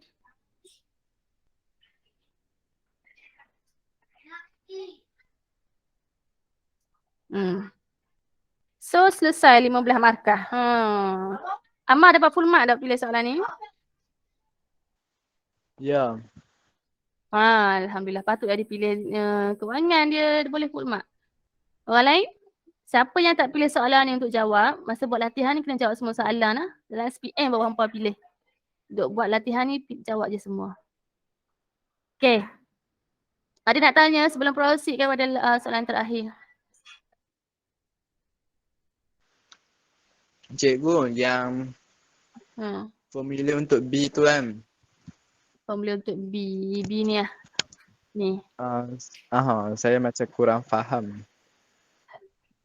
So selesai 15 markah. Amar dapat full mark tak pilih soalan ni? Ya. Alhamdulillah, patut dia pilih kewangan dia boleh full mark. Orang lain? Siapa yang tak pilih soalan ni untuk jawab, masa buat latihan ni kena jawab semua soalan lah. Dalam SPM baru hampa pilih. Untuk buat latihan ni jawab je semua. Okay. Ada nak tanya sebelum proceed pada soalan terakhir? Cikgu, yang formula untuk B tu kan. Formula untuk B ni lah. Ni. Saya macam kurang faham.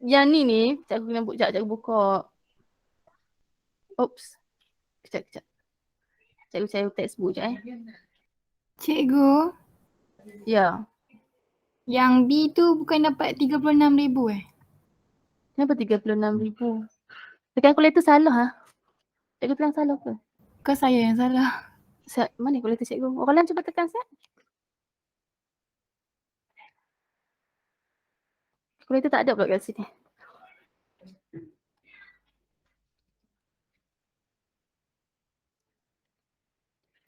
Yang ni, cikgu buka. Oops. Kejap. Cikgu cari textbook je Cikgu, Ya. yang B tu bukan dapat 36,000 Kenapa 36,000? Tekan kalkulator salah Cikgu tekan salah ke? Ke saya yang salah? Mana kalkulator cikgu? Orang lain cuba tekan set. Kalkulator tak ada pula kat sini.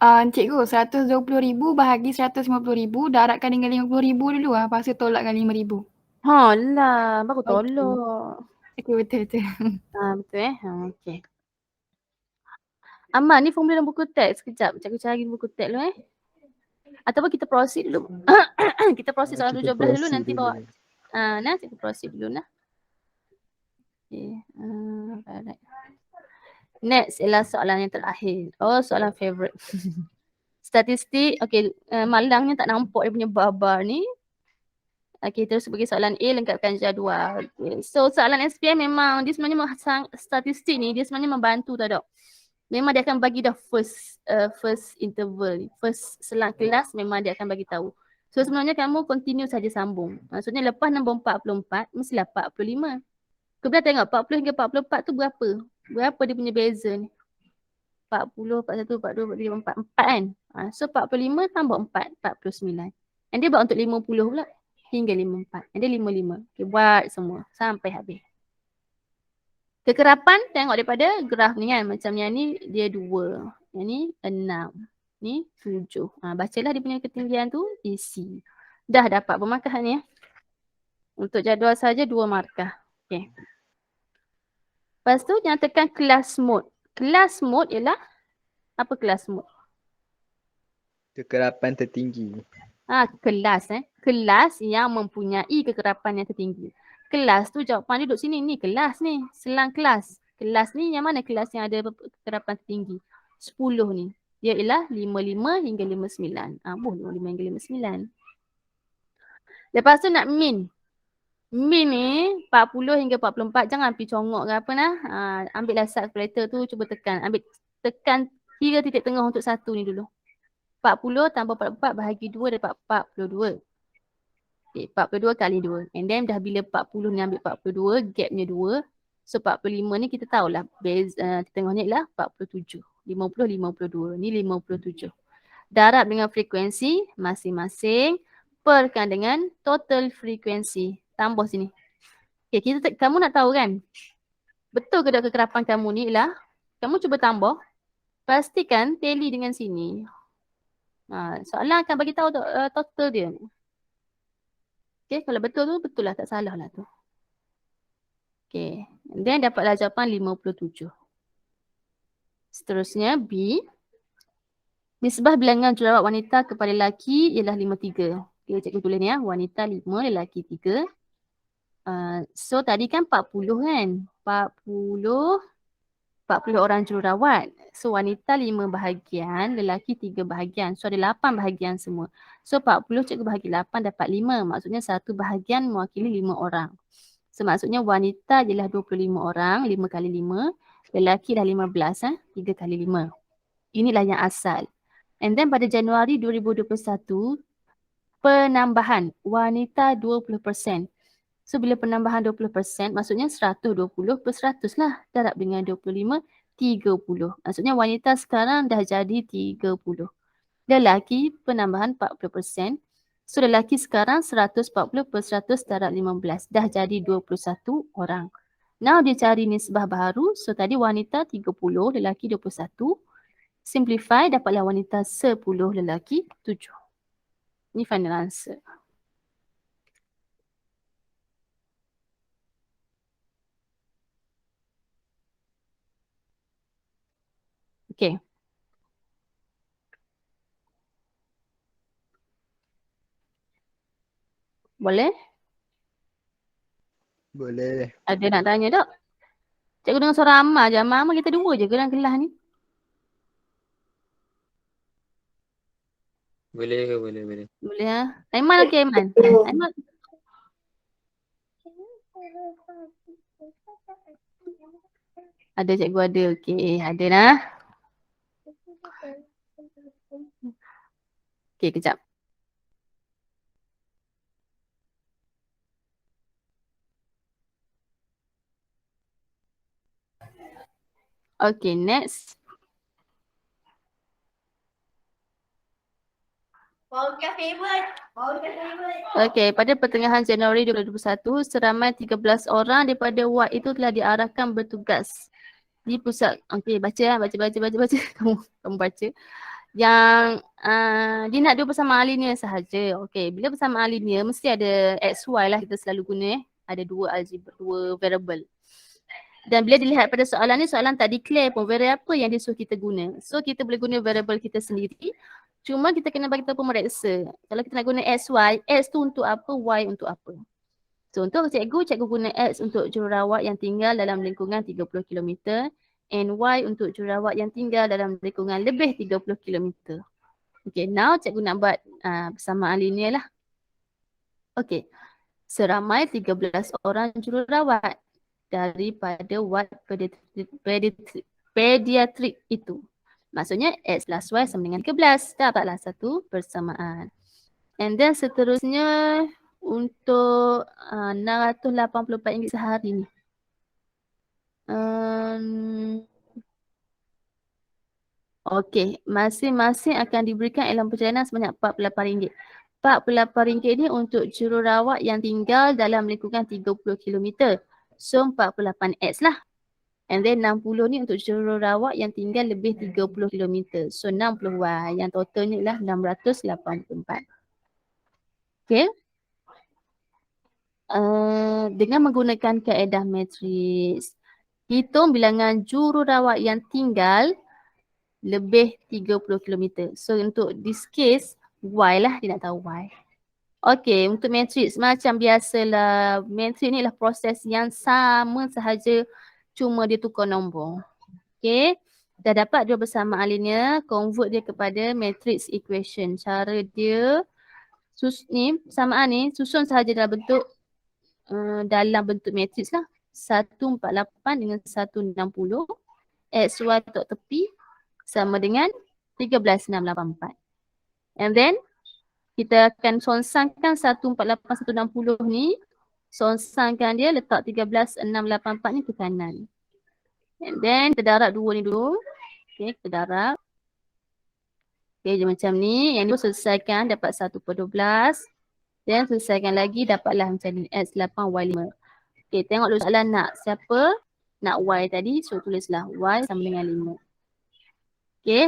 Cikgu, 120,000 bahagi 150,000 darabkan dengan 50,000 dulu lah. Lepas tu tolakkan 5,000. Lah, baru tolak. Okey, betul. Betul okey. Aman, ni formula dalam buku teks. Sekejap, cikgu cari buku teks dulu Ataupun kita proceed dulu. Kita proceed soalan 17 dulu, nanti bawa. Kita proceed dulu Okay. Alright. Next ialah soalan yang terakhir. Soalan favourite. Statistik. Okay, malangnya tak nampak dia punya bar ni. Okay, terus pergi soalan A, lengkapkan jadual. Okay. So soalan SPM memang dia sebenarnya statistik ni dia sebenarnya membantu tau. Memang dia akan bagi dah first interval, first selang kelas memang dia akan bagi tahu. So sebenarnya kamu continue saja sambung. Maksudnya lepas nombor 44 mestilah 45. Kemudian tengok 40 hingga 44 tu berapa? Berapa dia punya beza ni? 40, 41, 42, 43, 44 kan? So 45 tambah 4, 49. And dia buat untuk 50 pula. Hingga 54. And dia 55. Okay, buat semua sampai habis. Kekerapan tengok daripada graf ni kan. Macam yang ni dia 2. Yang ni 6. Ni 7. Bacalah dia punya ketinggian tu isi. Dah dapat bermarkah ni ya. Untuk jadual saja 2 markah. Okey. Lepas tu nyatakan kelas mode. Kelas mode ialah apa kelas mode? Kekerapan tertinggi. Kelas Kelas yang mempunyai kekerapan yang tertinggi. Kelas tu jawapan dia duduk sini. Ni kelas ni. Selang kelas. Kelas ni yang mana kelas yang ada kekerapan tertinggi? 10 ni. Dia ialah 55 hingga 59. 55 hingga 59. Lepas tu nak min. Min ni 40 hingga 44. Jangan pergi congok ke apa nah. Ambillah calculator tu, cuba tekan. Tekan kira titik tengah untuk satu ni dulu. 40 tambah 44 bahagi 2 dapat 42. Okay, 42 kali 2. And then dah bila 40 ni ambil 42, gapnya 2. So 45 ni kita tahulah tengahnya ialah 47. 50, 52. Ni 57. Darab dengan frekuensi masing-masing. Perkan dengan total frekuensi. Tambah sini. Okay, kamu nak tahu kan? Betul ke tak kekerapan kamu ni ialah? Kamu cuba tambah. Pastikan tally dengan sini. Soalan akan bagi tahu total dia. Okay, kalau betul tu, betul lah. Tak salah lah tu. Okay. And then dapatlah jawapan 57. Seterusnya B. Nisbah bilangan jurawat wanita kepada lelaki ialah 53. Okay, cikgu tulis ni ya. Wanita 5, lelaki 3. So tadi kan 40 kan. 40 orang jururawat. So wanita 5 bahagian, lelaki 3 bahagian. So ada 8 bahagian semua. So 40 cikgu bahagi 8 dapat 5. Maksudnya satu bahagian mewakili 5 orang. So maksudnya wanita ialah 25 orang, 5 kali 5. Lelaki dah 15, 3 kali 5. Inilah yang asal. And then pada Januari 2021, penambahan wanita 20%. So bila penambahan 20%, maksudnya 120 per 100 lah. Darab dengan 25, 30. Maksudnya wanita sekarang dah jadi 30. Lelaki penambahan 40%. So lelaki sekarang 140 per 100 darab 15. Dah jadi 21 orang. Now dia cari nisbah baru. So tadi wanita 30, lelaki 21. Simplify dapatlah wanita 10, lelaki 7. Ni final answer. Okay. Boleh? Boleh. Ada nak tanya tak? Cikgu dengar suara Amal je. Amal kita dua je ke dalam kelas ni? Boleh ke? Boleh. Boleh ha? Aiman okey Aiman. Aiman. Ada cikgu ada. Okey, ada lah. Okey, kejap. Okay, next. Okay, pada pertengahan Januari 2021, seramai 13 orang daripada ward itu telah diarahkan bertugas di pusat. Okay, baca. Kamu baca. Yang dia nak dua persamaan linear sahaja. Okay, bila persamaan linear mesti ada XY lah kita selalu guna. Ada dua algebra, dua variable. Dan bila dilihat pada soalan ni, soalan tak declare pun variable apa yang dia suruh kita guna. So kita boleh guna variable kita sendiri. Cuma kita kena bagi tahu pemeriksa. Kalau kita nak guna XY, X tu untuk apa, Y untuk apa. So untuk cikgu guna X untuk jururawat yang tinggal dalam lingkungan 30 km and Y untuk jururawat yang tinggal dalam lingkungan lebih 30 km. Okay, now cikgu nak buat persamaan linear lah. Okay, seramai 13 orang jururawat daripada ward pediatrik itu. Maksudnya X plus Y sama dengan 13. Dapatlah satu persamaan. And then seterusnya untuk RM684 sehari ni. Okey, masing-masing akan diberikan elang perjalanan sebanyak RM48. RM48 ni untuk jururawat yang tinggal dalam lingkungan 30 km. So 48X lah. And then 60 ni untuk jururawat yang tinggal lebih 30 km. So 60Y. Yang totalnya ialah 684. Okay. Dengan menggunakan kaedah matriks, hitung bilangan jururawat yang tinggal lebih 30 km. So untuk this case, Y lah, dia nak tahu Y. Okay, untuk matriks macam biasalah. Matriks ni lah proses yang sama sahaja, cuma dia tukar nombor. Okay, dah dapat dua bersamaan linear, convert dia kepada matrix equation. Cara dia, persamaan ni susun sahaja dalam bentuk matriks lah. 148 dengan 160. XY tok tepi sama dengan 13684. And then kita akan songsangkan 148, 160 ni. Songsangkan dia, letak 13684 ni ke kanan. And then kita darab dua ni dulu. Okay, kita darab. Okay, macam ni. Yang ni selesaikan dapat 1/12. Dan selesaikan lagi dapatlah macam ni. X8, Y5. Okay, tengok dulu soalan nak siapa? Nak Y tadi. So tulislah Y sama dengan 5. Okay,